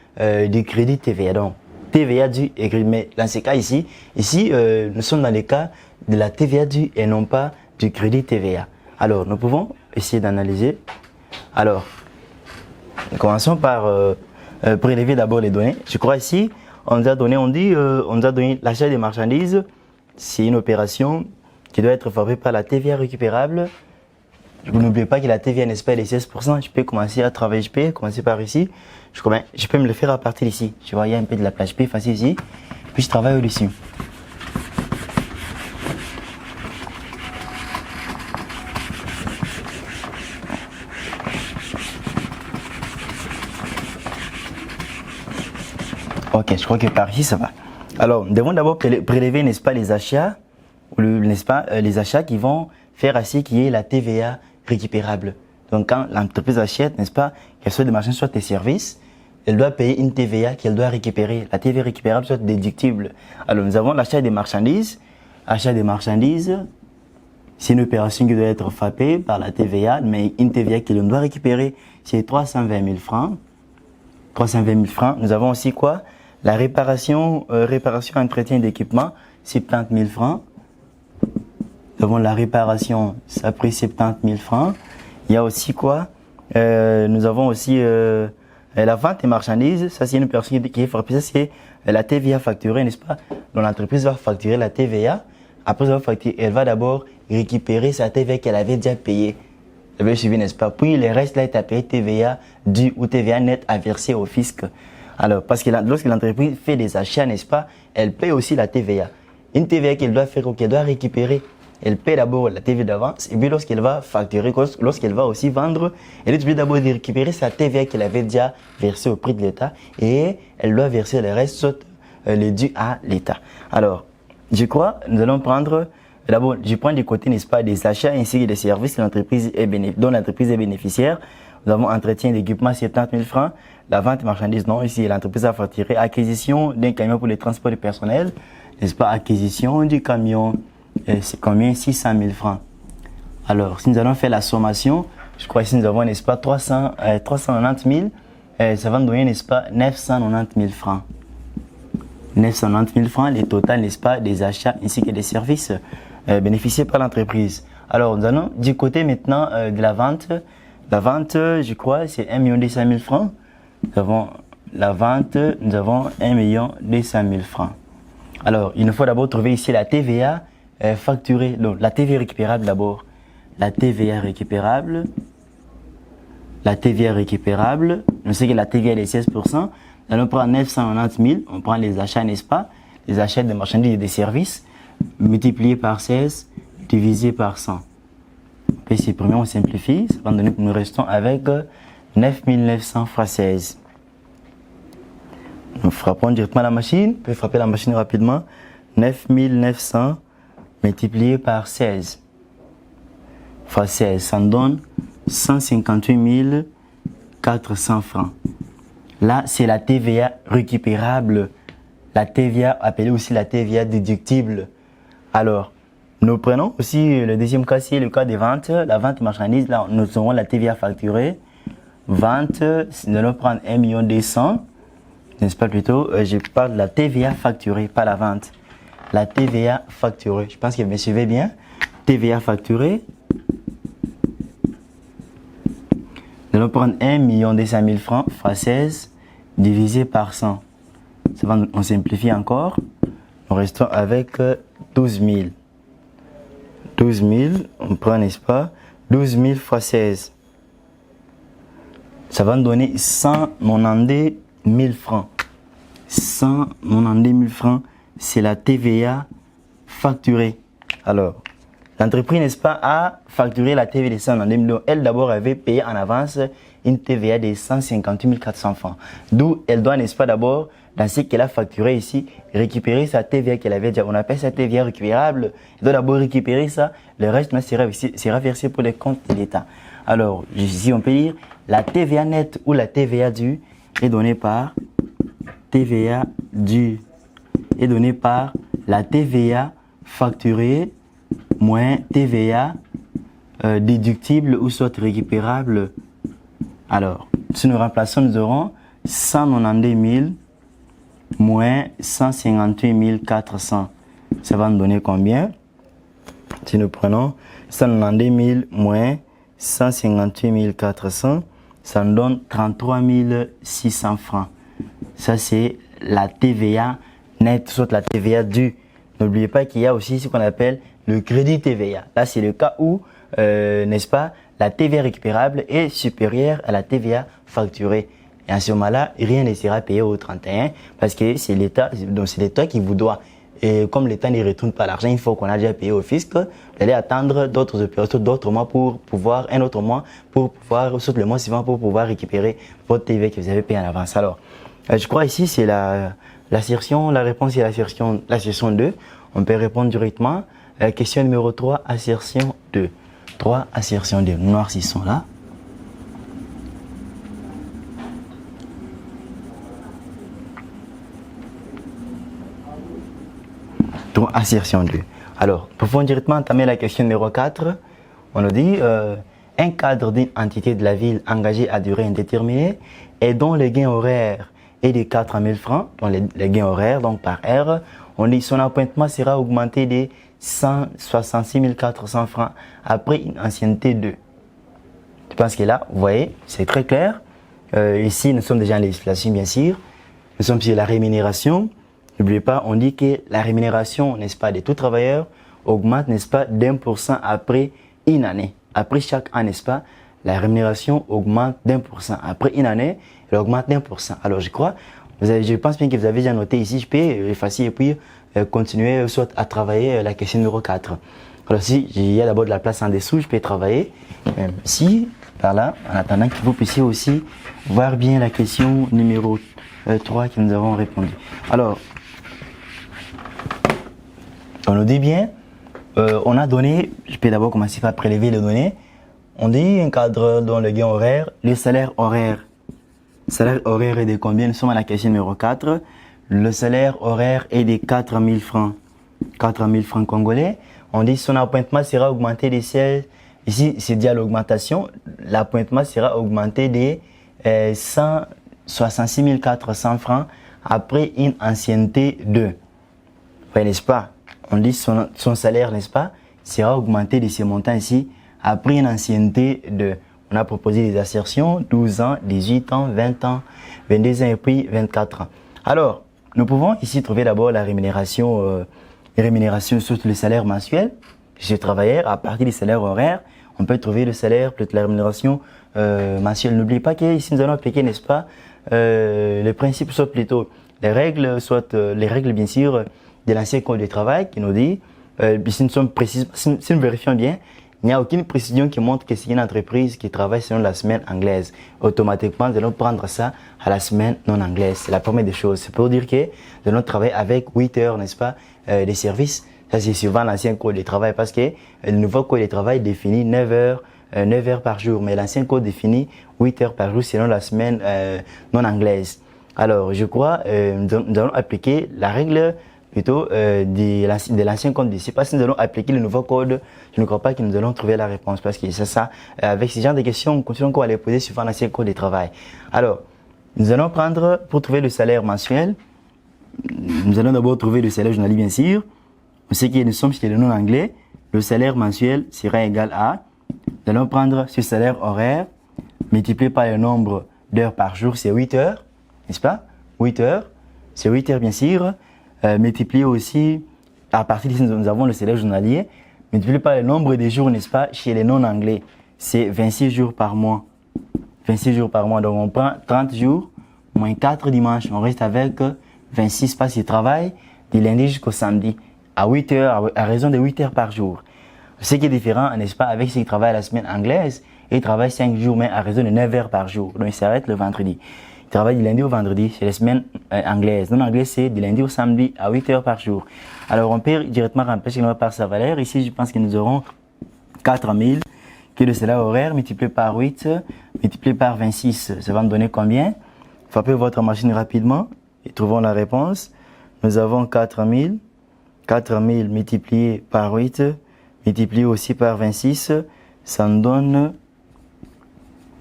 [SPEAKER 1] du crédit TVA. Donc, TVA due et crédit. Mais dans ces cas ici, nous sommes dans les cas de la TVA due et non pas du crédit TVA. Alors, nous pouvons essayer d'analyser. Alors, commençons par prélever d'abord les données. Je crois ici, on nous a donné, on nous a donné l'achat des marchandises. C'est une opération qui doit être frappée par la TVA récupérable. Vous n'oubliez pas que la TVA, n'est-ce pas, est de 16%. Je peux commencer à travailler, je peux commencer par ici. Je peux me le faire à partir d'ici. Tu vois, il y a un peu de la plage. Je peux effacer ici. Puis je travaille au-dessus. Ok, je crois que par ici, ça va. Alors, nous devons d'abord prélever, n'est-ce pas, les achats, n'est-ce pas, les achats qui vont faire ainsi qu'il y ait la TVA récupérable. Donc, quand l'entreprise achète, n'est-ce pas, qu'elle soit des marchandises, soit des services, elle doit payer une TVA qu'elle doit récupérer. La TVA récupérable soit déductible. Alors, nous avons l'achat des marchandises. Achat des marchandises, c'est une opération qui doit être frappée par la TVA, mais une TVA que l'on doit récupérer, c'est 320 000 francs. 320 000 francs. Nous avons aussi quoi? La réparation, entretien d'équipement, 70 000 francs. Nous avons la réparation, ça a pris 70 000 francs. Il y a aussi quoi? Nous avons aussi la vente des marchandises. Ça, c'est une personne qui est frappée. Ça, c'est la TVA facturée, n'est-ce pas? Donc, l'entreprise va facturer la TVA. Après avoir facturé, elle va d'abord récupérer sa TVA qu'elle avait déjà payée. Vous avez suivi, n'est-ce pas? Puis, le reste, là, est à payer TVA due ou TVA net à verser au fisc. Alors, parce que lorsque l'entreprise fait des achats, n'est-ce pas, elle paye aussi la TVA. Une TVA qu'elle doit faire ou qu'elle doit récupérer, elle paye d'abord la TVA d'avance et puis lorsqu'elle va facturer, lorsqu'elle va aussi vendre, elle est obligée d'abord de récupérer sa TVA qu'elle avait déjà versée au prix de l'État et elle doit verser le reste, soit le dû à l'État. Alors, je crois, nous allons prendre, d'abord, je prends du côté, n'est-ce pas, des achats ainsi que des services dont l'entreprise est bénéficiaire. Nous avons entretien d'équipement, 70 000 francs. La vente de marchandises, non. Ici, l'entreprise a facturé acquisition d'un camion pour le transport du personnel. N'est-ce pas? Acquisition du camion, c'est combien? 600 000 francs. Alors, si nous allons faire la sommation, je crois ici nous avons, n'est-ce pas, 390 000. Ça va nous donner, n'est-ce pas, 990 000 francs. 990 000 francs, les totales, n'est-ce pas, des achats ainsi que des services bénéficiés par l'entreprise. Alors, nous allons du côté maintenant de la vente. La vente, je crois, c'est 1 200 000 francs. Nous avons la vente, nous avons 1 200 000 francs. Alors, il nous faut d'abord trouver ici la TVA facturée, donc la TVA récupérable d'abord. La TVA récupérable. La TVA récupérable, on sait que la TVA est de 16%. Nous allons prendre 990 000, on prend les achats, n'est-ce pas? Les achats de marchandises et des services, multipliés par 16, divisé par 100. On peut supprimer, on simplifie, ça va nous donner que nous restons avec 9 900 fois 16. Nous frappons directement la machine, on peut frapper la machine rapidement. 9 900 multiplié par 16 fois 16, ça nous donne 158 400 francs. Là, c'est la TVA récupérable, la TVA appelée aussi la TVA déductible. Alors, nous prenons aussi le deuxième cas, c'est le cas des ventes. La vente marchandise, là, nous aurons la TVA facturée. Vente, nous allons prendre 1 200 000, n'est-ce pas plutôt? Je parle de la TVA facturée, pas la vente. La TVA facturée, je pense que vous me suivez bien. TVA facturée. Nous allons prendre 1 200 000 francs fois 16 divisé par 100. Ça va, on simplifie encore. Nous restons avec 12 000. 12 000, on prend, n'est-ce pas? 12 000 fois 16. Ça va nous donner 190 000 francs. 190 000 francs, c'est la TVA facturée. Alors, l'entreprise, n'est-ce pas, a facturé la TVA de 190 000. Elle, d'abord, avait payé en avance une TVA de 158 400 francs. D'où elle doit, n'est-ce pas, d'abord, dans ce qu'elle a facturé ici, récupérer sa TVA qu'elle avait déjà. On appelle ça TVA récupérable. Elle doit d'abord récupérer ça. Le reste sera versé pour les comptes de l'État. Alors, ici, on peut dire la TVA nette ou la TVA due est donnée par TVA due est donnée par la TVA facturée moins TVA déductible ou soit récupérable. Alors, si nous remplaçons, nous aurons 190 000 moins 158 400. Ça va nous donner combien? Si nous prenons 190 000 moins 158 400, ça nous donne 33 600 francs. Ça, c'est la TVA nette, soit la TVA due. N'oubliez pas qu'il y a aussi ce qu'on appelle le crédit TVA. Là, c'est le cas où, n'est-ce pas, la TVA récupérable est supérieure à la TVA facturée. Et à ce moment-là, rien ne sera payé au 31 parce que c'est l'État, donc c'est l'État qui vous doit. Et comme l'État ne retourne pas l'argent, il faut qu'on a déjà payé au fisc, vous allez attendre d'autres mois pour pouvoir, un autre mois pour pouvoir, surtout le mois suivant pour pouvoir récupérer votre TVA que vous avez payé en avance. Alors, je crois ici c'est l'assertion, la réponse est l'assertion 2. On peut répondre directement. Question numéro 3, assertion 2. 3, assertion 2. Nous noircissons là. Donc, assertion 2. Alors, pouvons directement entamer la question numéro 4. On nous dit un cadre d'une entité de la ville engagée à durée indéterminée et dont le gain horaire est de 4 000 francs, dont les gains horaires, donc par heure, on dit son appointement sera augmenté de 166 400 francs après une ancienneté de. Je pense que là, vous voyez, c'est très clair. Ici, nous sommes déjà en législation, bien sûr. Nous sommes sur la rémunération. N'oubliez pas, on dit que la rémunération, n'est-ce pas, de tout travailleur augmente, n'est-ce pas, d'1% après une année. Après chaque an, n'est-ce pas, la rémunération augmente d'1%. Après une année, elle augmente d'1%. Alors, je crois, je pense bien que vous avez déjà noté ici, je peux effacer et puis continuer soit à travailler la question numéro 4. Alors, si il y a d'abord de la place en dessous, je peux travailler ici, par là, en attendant que vous puissiez aussi voir bien la question numéro 3 que nous avons répondu. Alors, on nous dit bien, on a donné, je peux d'abord commencer par prélever les données. On dit un cadre dont le gain horaire, le salaire horaire. Le salaire horaire est de combien? Nous sommes à la question numéro 4. Le salaire horaire est de 4 000 francs. 4 000 francs congolais. On dit son appointement sera augmenté de 16. Ici, c'est dit à l'augmentation. L'appointement sera augmenté de 166 400 francs après une ancienneté de. Ouais, n'est-ce pas? On dit son salaire, n'est-ce pas, sera augmenté de ce montant ici après une ancienneté de. On a proposé des assertions, 12 ans, 18 ans, 20 ans, 22 ans et puis 24 ans. Alors, nous pouvons ici trouver d'abord la rémunération, sur le salaire mensuel de ce travailleur. À partir du salaire horaire, on peut trouver le salaire, peut-être la rémunération mensuelle. N'oubliez pas qu'ici nous allons appliquer, n'est-ce pas, les principes, soit plutôt les règles, bien sûr, de l'ancien code du travail qui nous dit, si nous vérifions bien, il n'y a aucune précision qui montre que c'est une entreprise qui travaille selon la semaine anglaise. Automatiquement, nous allons prendre ça à la semaine non anglaise. C'est la première des choses. C'est pour dire que nous allons travailler avec 8 heures, n'est-ce pas, des services. Ça, c'est souvent l'ancien code du travail parce que le nouveau code du travail définit 9 heures 9 heures par jour, mais l'ancien code définit 8 heures par jour selon la semaine non anglaise. Alors, je crois nous allons appliquer la règle plutôt de l'ancien code d'ici. Parce que nous allons appliquer le nouveau code, je ne crois pas que nous allons trouver la réponse. Parce que c'est ça, avec ce genre de questions, on continue encore à les poser suivant l'ancien code de travail. Alors, nous allons prendre, pour trouver le salaire mensuel, nous allons d'abord trouver le salaire journalier, bien sûr. On sait que nous sommes chez le non anglais. Le salaire mensuel sera égal à, nous allons prendre ce salaire horaire, multiplié par le nombre d'heures par jour, c'est 8 heures, n'est-ce pas? 8 heures, c'est 8 heures bien sûr. Multiplié aussi, à partir d'ici nous avons le salaire journalier, multiplié par le nombre de jours, n'est-ce pas, chez les non anglais, c'est 26 jours par mois. 26 jours par mois, donc on prend 30 jours, moins 4 dimanches, on reste avec 26 parce qu'il travaille du lundi jusqu'au samedi, à 8 heures, à raison de 8 heures par jour. Ce qui est différent, n'est-ce pas, avec ceux qui travaillent la semaine anglaise, ils travaillent 5 jours, mais à raison de 9 heures par jour, donc ils s'arrêtent le vendredi. Ils travaillent du lundi au vendredi, c'est les semaines anglaises. Non anglais, c'est du lundi au samedi à 8 heures par jour. Alors, on peut directement remplacer par sa valeur. Ici, je pense que nous aurons 4000, qui est le salaire horaire, multiplié par 8, multiplié par 26. Ça va nous donner combien? Frappez votre machine rapidement et trouvons la réponse. Nous avons 4000. 4000 multiplié par 8, multiplié aussi par 26, ça nous donne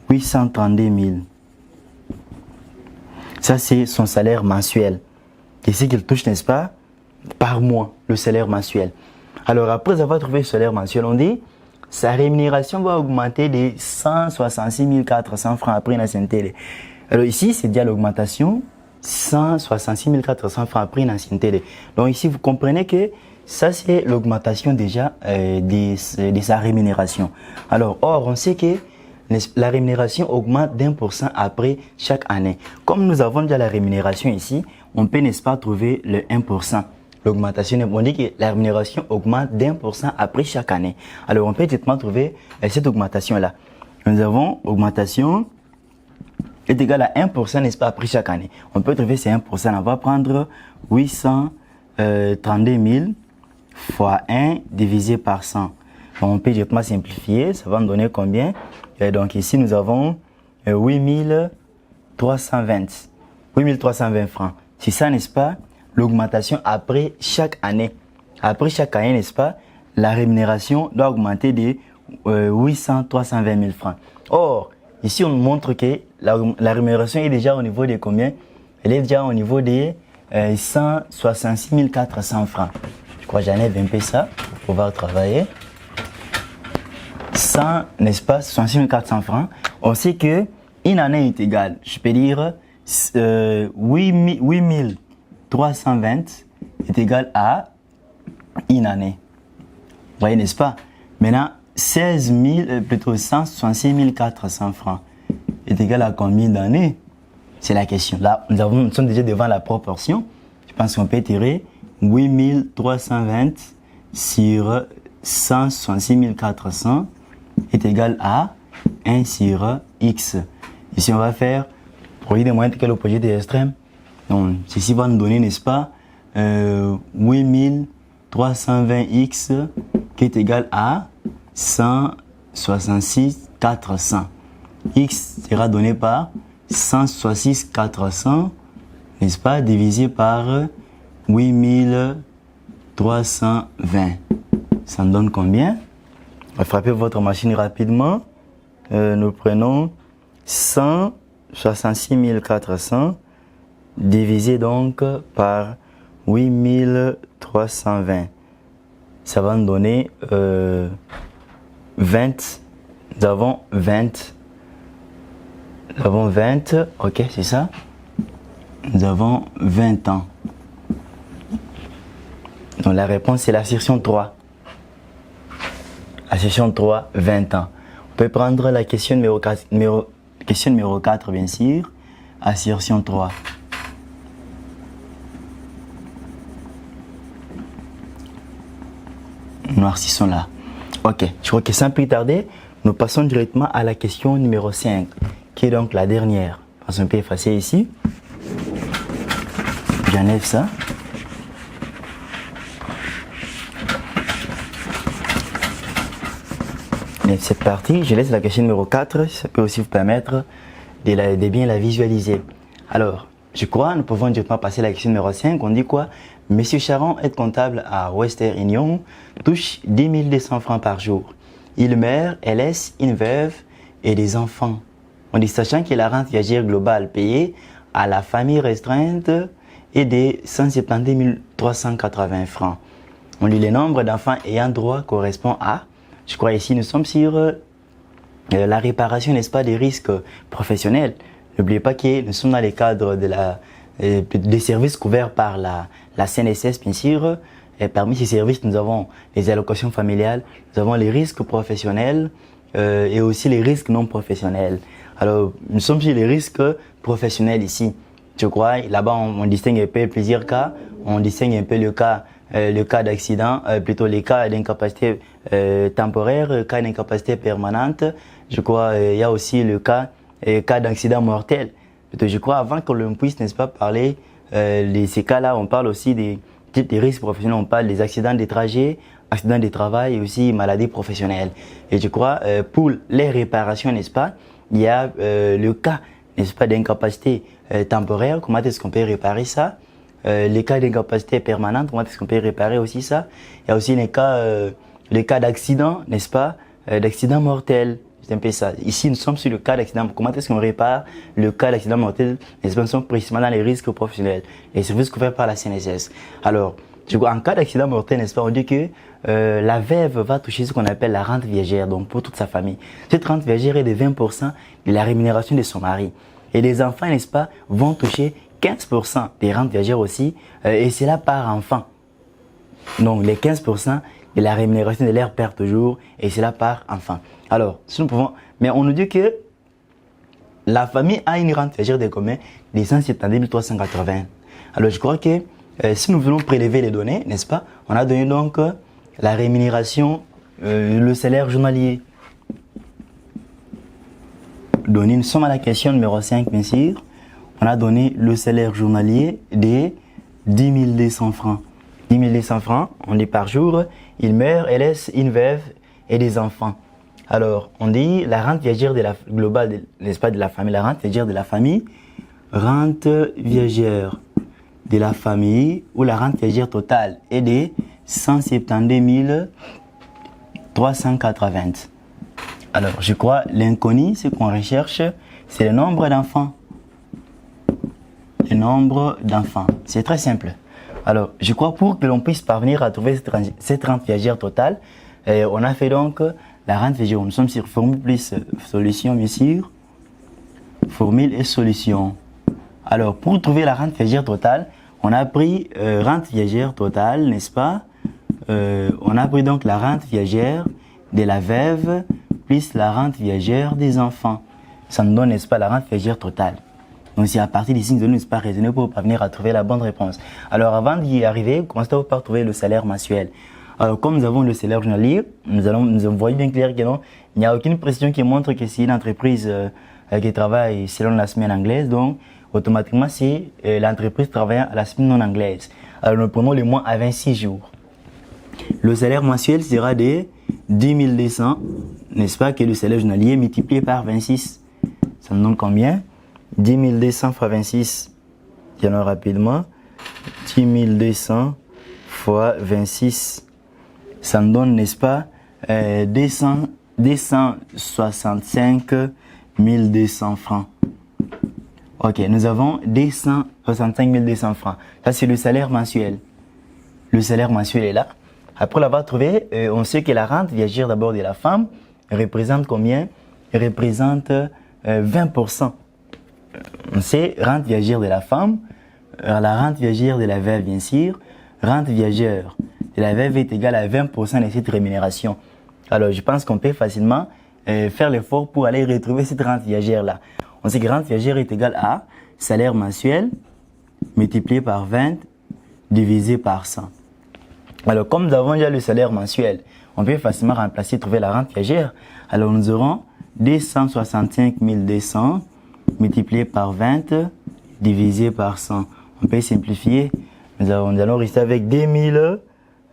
[SPEAKER 1] 832 000. Ça, c'est son salaire mensuel. Et c'est qu'il touche, n'est-ce pas, par mois, le salaire mensuel. Alors, après avoir trouvé le salaire mensuel, on dit, sa rémunération va augmenter de 166 400 francs après une ancienneté. Alors ici, c'est déjà l'augmentation 166 400 francs après une ancienneté. Donc ici, vous comprenez que ça, c'est l'augmentation déjà de sa rémunération. Alors, or, on sait que la rémunération augmente d'1% après chaque année. Comme nous avons déjà la rémunération ici, on peut, n'est-ce pas, trouver le 1%. L'augmentation, on dit que la rémunération augmente d'1% après chaque année. Alors, on peut directement trouver cette augmentation-là. Nous avons augmentation est égal à 1%, n'est-ce pas, après chaque année. On peut trouver ces 1%. On va prendre 832 000 fois 1 divisé par 100. Donc, on peut directement simplifier. Ça va nous donner combien? Et donc, ici, nous avons 8320. 8320 francs. C'est ça, n'est-ce pas, l'augmentation après chaque année. Après chaque année, n'est-ce pas, la rémunération doit augmenter de 320 000 francs. Or, ici, on montre que la rémunération est déjà au niveau de combien? Elle est déjà au niveau de 166 400 francs. Je crois que j'enlève un peu ça pour pouvoir travailler. 100, n'est-ce pas, 66 400 francs. On sait que une année est égale, je peux dire, 8320 est égal à une année. Vous voyez, n'est-ce pas? Maintenant, 166 400 francs est égal à combien d'années? C'est la question. Là, nous sommes déjà devant la proportion. Je pense qu'on peut tirer 8320 sur 166 400 est égal à 1 sur x. Ici, on va faire produit de moyenne égal au produit des extrêmes. Donc, ceci va nous donner, n'est-ce pas, 8320x qui est égal à 166 400. X sera donné par 166 400, n'est-ce pas, divisé par 8320. Ça nous donne combien? Frappez votre machine rapidement. Nous prenons 166 400 divisé donc par 8320. Ça va nous donner 20. Nous avons 20. Nous avons 20. Ok, c'est ça. Nous avons 20 ans. Donc la réponse c'est l'assertion 3. Assertion 3, 20 ans. On peut prendre la question numéro 4, question numéro 4 bien sûr. Assertion 3. Noircissons là. Ok, je crois que sans plus tarder, nous passons directement à la question numéro 5, qui est donc la dernière. Parce qu'on peut effacer ici. J'enlève ça.
[SPEAKER 2] Bien, c'est parti. Je laisse la question numéro 4. Ça peut aussi vous permettre de bien la visualiser. Alors, je crois, nous pouvons directement passer à la question numéro 5. On dit quoi? Monsieur Charon, aide comptable à Western Union, touche 10 200 francs par jour. Il meurt et laisse une veuve et des enfants. On dit, sachant que la rente viagère globale payée à la famille restreinte est de 170 380 francs. On dit, le nombre d'enfants ayant droit correspond à, je crois ici, nous sommes sur la réparation, n'est-ce pas, des risques professionnels. N'oubliez pas que nous sommes dans le cadre des services couverts par la CNSS, bien sûr. Et parmi ces services, nous avons les allocations familiales, nous avons les risques professionnels et aussi les risques non professionnels. Alors, nous sommes sur les risques professionnels ici. Je crois, là-bas, on distingue un peu plusieurs cas. On distingue un peu le cas d'accident, plutôt les cas d'incapacité temporaire, cas d'incapacité permanente. Je crois, il y a aussi le cas d'accident mortel. Je crois, avant que l'on puisse, n'est-ce pas, parler de ces cas-là, on parle aussi des risques professionnels, on parle des accidents de trajet, accidents de travail et aussi maladies professionnelles. Et je crois, pour les réparations, n'est-ce pas, il y a le cas, n'est-ce pas, d'incapacité temporaire, comment est-ce qu'on peut réparer ça? Les cas d'incapacité permanente, comment est-ce qu'on peut réparer aussi ça? Il y a aussi les cas d'accident, n'est-ce pas, d'accident mortel. C'est un peu ça. Ici, nous sommes sur le cas d'accident. Comment est-ce qu'on répare le cas d'accident mortel? N'est-ce pas, nous sommes précisément dans les risques professionnels, les services couverts par la CNSS. Alors, en cas d'accident mortel, n'est-ce pas, on dit que la veuve va toucher ce qu'on appelle la rente viagère, donc pour toute sa famille. Cette rente viagère est de 20% de la rémunération de son mari. Et les enfants, n'est-ce pas, vont toucher 15% des rentes viagères aussi, et c'est là par enfant. Donc, les 15% de la rémunération de leur père toujours, et c'est là par enfant. Alors, si nous pouvons, mais on nous dit que la famille a une rente viagère de combien? De 170 380. Alors, je crois que si nous voulons prélever les données, n'est-ce pas, on a donné donc la rémunération, le salaire journalier. Donné une somme à la question numéro 5, bien sûr. On a donné le salaire journalier de 10 200 francs. 10 200 francs, on dit par jour, il meurt et laisse une veuve et des enfants. Alors, on dit la rente viagère de la globale, n'est-ce pas, de la famille, la rente viagère de la famille, rente viagère de la famille ou la rente viagère totale est de 170 380. Alors, je crois, l'inconnu, ce qu'on recherche, c'est le nombre d'enfants. Le nombre d'enfants. C'est très simple. Alors, je crois pour que l'on puisse parvenir à trouver cette rente viagère totale, on a fait donc la rente viagère. Nous sommes sur formule plus solution, bien sûr. Formule et solution. Alors, pour trouver la rente viagère totale, on a pris rente viagère totale, n'est-ce pas? On a pris donc la rente viagère de la veuve plus la rente viagère des enfants. Ça nous donne, n'est-ce pas, la rente viagère totale. Donc, c'est à partir d'ici que nous n'est-ce pas raisonner pour parvenir à trouver la bonne réponse. Alors, avant d'y arriver, commencez par trouver le salaire mensuel. Alors, comme nous avons le salaire journalier, nous voyons bien clair que non, il n'y a aucune précision qui montre que c'est une entreprise qui travaille selon la semaine anglaise. Donc, automatiquement, c'est l'entreprise travaillant à la semaine non anglaise. Alors, nous prenons le mois à 26 jours. Le salaire mensuel sera de 10 200, n'est-ce pas, que le salaire journalier multiplié par 26. Ça nous donne combien? 10 200 fois 26, il y en a rapidement. 10 200 fois 26, ça nous donne, n'est-ce pas, 265 200 francs. Ok, nous avons 265 200 francs. Ça, c'est le salaire mensuel. Le salaire mensuel est là. Après l'avoir trouvé, on sait que la rente viagère d'abord de la femme représente combien? Représente 20%. On sait, rente viagère de la femme, la rente viagère de la veuve, bien sûr. Rente viagère de la veuve est égale à 20% de cette rémunération. Alors, je pense qu'on peut facilement faire l'effort pour aller retrouver cette rente viagère-là. On sait que rente viagère est égale à salaire mensuel multiplié par 20 divisé par 100. Alors, comme nous avons déjà le salaire mensuel, on peut facilement remplacer, trouver la rente viagère. Alors, nous aurons 265 200 multiplié par 20 divisé par 100. On peut simplifier. Nous allons rester avec 2000,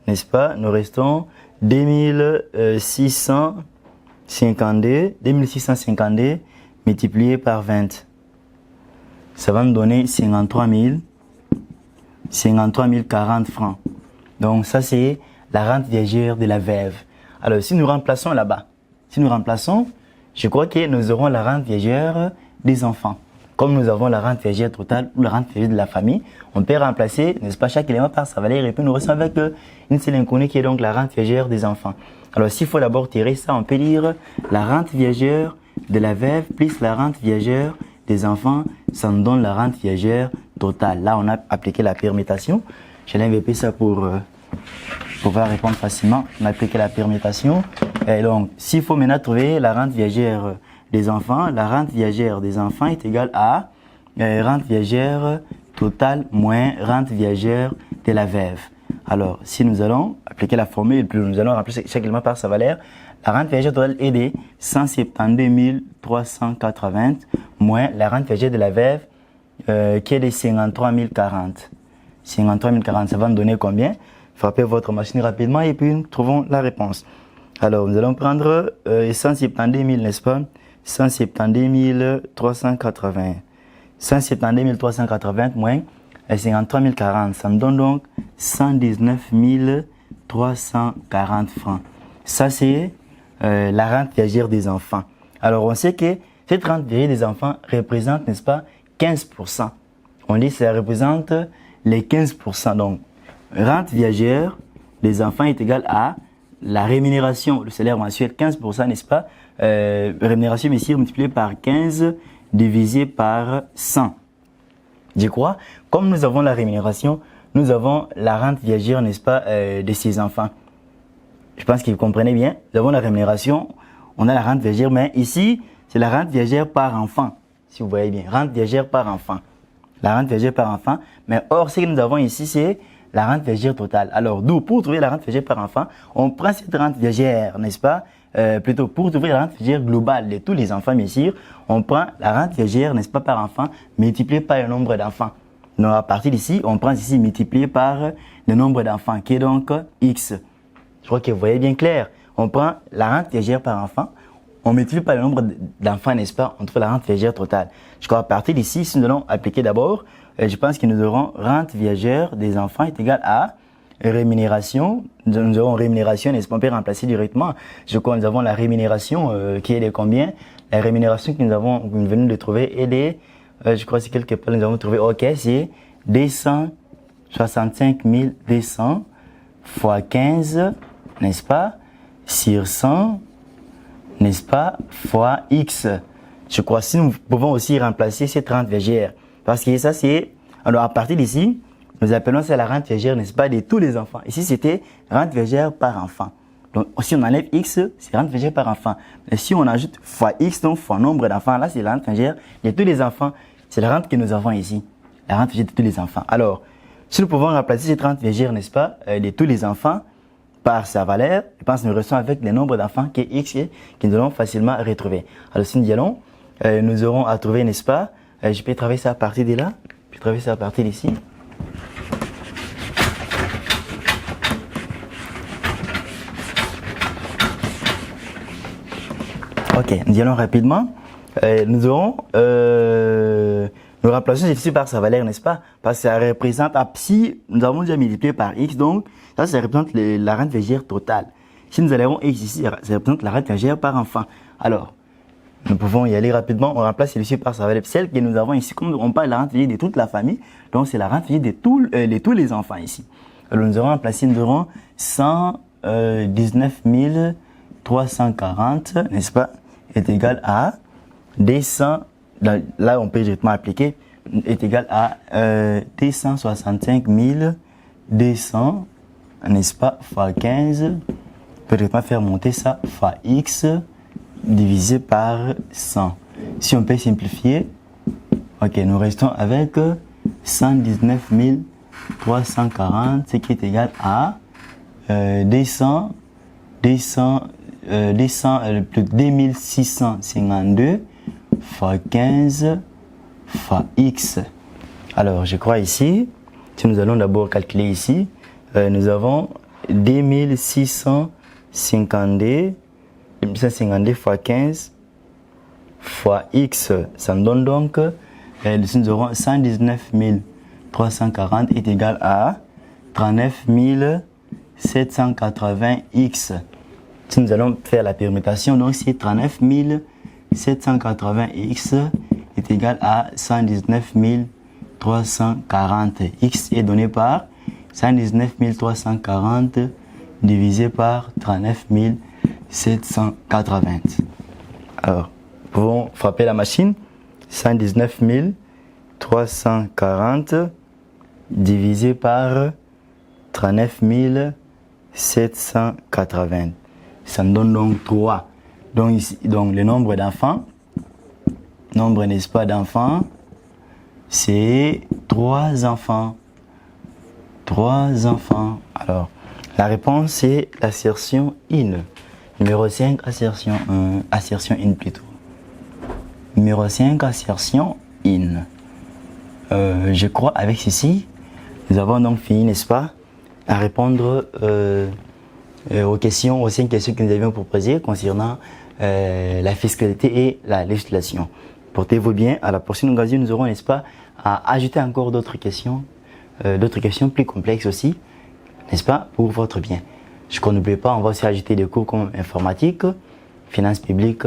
[SPEAKER 2] n'est-ce pas? Nous restons 2600 2652 multiplié par 20. Ça va nous donner 53 040 francs. Donc ça c'est la rente viagère de la veuve. Alors si nous remplaçons là-bas, je crois que nous aurons la rente viagère des enfants. Comme nous avons la rente viagère totale ou la rente viagère de la famille, on peut remplacer, n'est-ce pas, chaque élément par sa valeur et puis nous restons avec une seule inconnue qui est donc la rente viagère des enfants. Alors s'il faut d'abord tirer ça, on peut dire la rente viagère de la veuve plus la rente viagère des enfants, ça nous donne la rente viagère totale. Là, on a appliqué la permutation. Je l'ai MVP ça pour pouvoir répondre facilement. On a appliqué la permutation. Et donc, s'il faut maintenant trouver la rente viagère des enfants, la rente viagère des enfants est égale à rente viagère totale moins rente viagère de la veuve. Alors, si nous allons appliquer la formule, puis nous allons remplacer chaque élément par sa valeur, la rente viagère totale est de 172 380 moins la rente viagère de la veuve qui est de 53 040. 53 040, ça va nous donner combien? Frappez votre machine rapidement et puis nous trouvons la réponse. Alors, nous allons prendre 172 000, n'est-ce pas? 172 380. 172 380 moins 53 040. Ça me donne donc 119 340 francs. Ça, c'est la rente viagère des enfants. Alors, on sait que cette rente viagère des enfants représente, n'est-ce pas, 15%. On dit que ça représente les 15%. Donc, rente viagère des enfants est égale à la rémunération, le salaire mensuel, 15%, n'est-ce pas? Rémunération ici multipliée par 15 divisé par 100. Je crois, comme nous avons la rémunération, nous avons la rente viagère, n'est-ce pas, de ces enfants. Je pense que vous comprenez bien. Nous avons la rémunération, on a la rente viagère, mais ici, c'est la rente viagère par enfant. Si vous voyez bien, rente viagère par enfant. La rente viagère par enfant. Mais or, ce que nous avons ici, c'est la rente viagère totale. Alors, d'où, pour trouver la rente viagère par enfant, on prend cette rente viagère, n'est-ce pas? Plutôt, pour trouver la rente viagère globale de tous les enfants, bien sûr, on prend la rente viagère, n'est-ce pas, par enfant, multipliée par le nombre d'enfants. Donc, à partir d'ici, on prend ici multiplié par le nombre d'enfants, qui est donc X. Je crois que vous voyez bien clair. On prend la rente viagère par enfant, on multiplie par le nombre d'enfants, n'est-ce pas? On trouve la rente viagère totale. Je crois à partir d'ici, si nous allons appliquer d'abord, je pense que nous aurons rente viagère des enfants est égale à rémunération. Nous aurons rémunération, n'est-ce pas? On peut remplacer directement. Je crois que nous avons la rémunération qui est de combien? La rémunération que nous venons de trouver est de, je crois que c'est quelque part, nous avons trouvé, ok, c'est 265 200 fois 15, n'est-ce pas? Sur 100, n'est-ce pas? Fois X. Je crois que si nous pouvons aussi remplacer cette rente viagère. Parce que ça, c'est... Alors, à partir d'ici, nous appelons ça la rente viagère, n'est-ce pas, de tous les enfants. Ici, c'était rente viagère par enfant. Donc, si on enlève X, c'est rente viagère par enfant. Mais si on ajoute fois X, donc fois nombre d'enfants, là, c'est la rente viagère de tous les enfants. C'est la rente que nous avons ici. La rente viagère de tous les enfants. Alors, si nous pouvons remplacer cette rente viagère, n'est-ce pas, de tous les enfants, par sa valeur, je pense que nous restons avec le nombre d'enfants qui est X, que nous allons facilement retrouver. Alors, si nous y allons, nous aurons à trouver, n'est-ce pas, je peux travailler ça à partir de là, je peux travailler ça à partir d'ici. Ok, nous y allons rapidement. Nous aurons, nous remplaçons ici par sa valeur, n'est-ce pas? Parce que ça représente, si nous avons déjà multiplié par X, donc ça représente la rente viagère totale. Si nous allons X ici, ça représente la rente viagère par enfant. Alors, nous pouvons y aller rapidement. On remplace celui-ci par sa valeur. Celle que nous avons ici, comme on parle de la rente viagère de toute la famille, donc c'est la rente viagère de tous les enfants ici. Alors, nous aurons remplacé, nous aurons 119 340, n'est-ce pas, est égal à 200, là on peut directement appliquer, est égal à 265 200, n'est-ce pas, fois 15, on peut directement faire monter ça, fois X, divisé par 100. Si on peut simplifier, ok, nous restons avec 119 340, ce qui est égal à 2652 fois 15 fois X. Alors, je crois ici, si nous allons d'abord calculer ici, nous avons 2652 152 fois 15 fois x, ça me donne donc, nous aurons 119 340 est égal à 39 780 x. Si nous allons faire la permutation, donc c'est 39 780 x est égal à 119 340. X est donné par 119 340 divisé par 39 780. Alors, nous pouvons frapper la machine. 119 340 divisé par 39 780. Ça me donne donc 3. Donc, ici, donc le nombre d'enfants, n'est-ce pas, d'enfants, c'est 3 enfants. 3 enfants. Alors, la réponse c'est l'assertion in. Numéro 5, assertion 1. Assertion in plutôt. Numéro 5, assertion in. Je crois avec ceci, nous avons donc fini, n'est-ce pas, à répondre aux 5 questions que nous avions proposées concernant la fiscalité et la législation. Portez-vous bien, à la prochaine occasion, nous aurons, n'est-ce pas, à ajouter encore d'autres questions plus complexes aussi, n'est-ce pas, pour votre bien. Je crois, n'oubliez pas, on va aussi ajouter des cours comme informatique, finances publiques,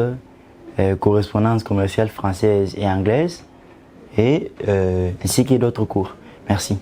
[SPEAKER 2] correspondance commerciale française et anglaise, et ainsi que d'autres cours. Merci.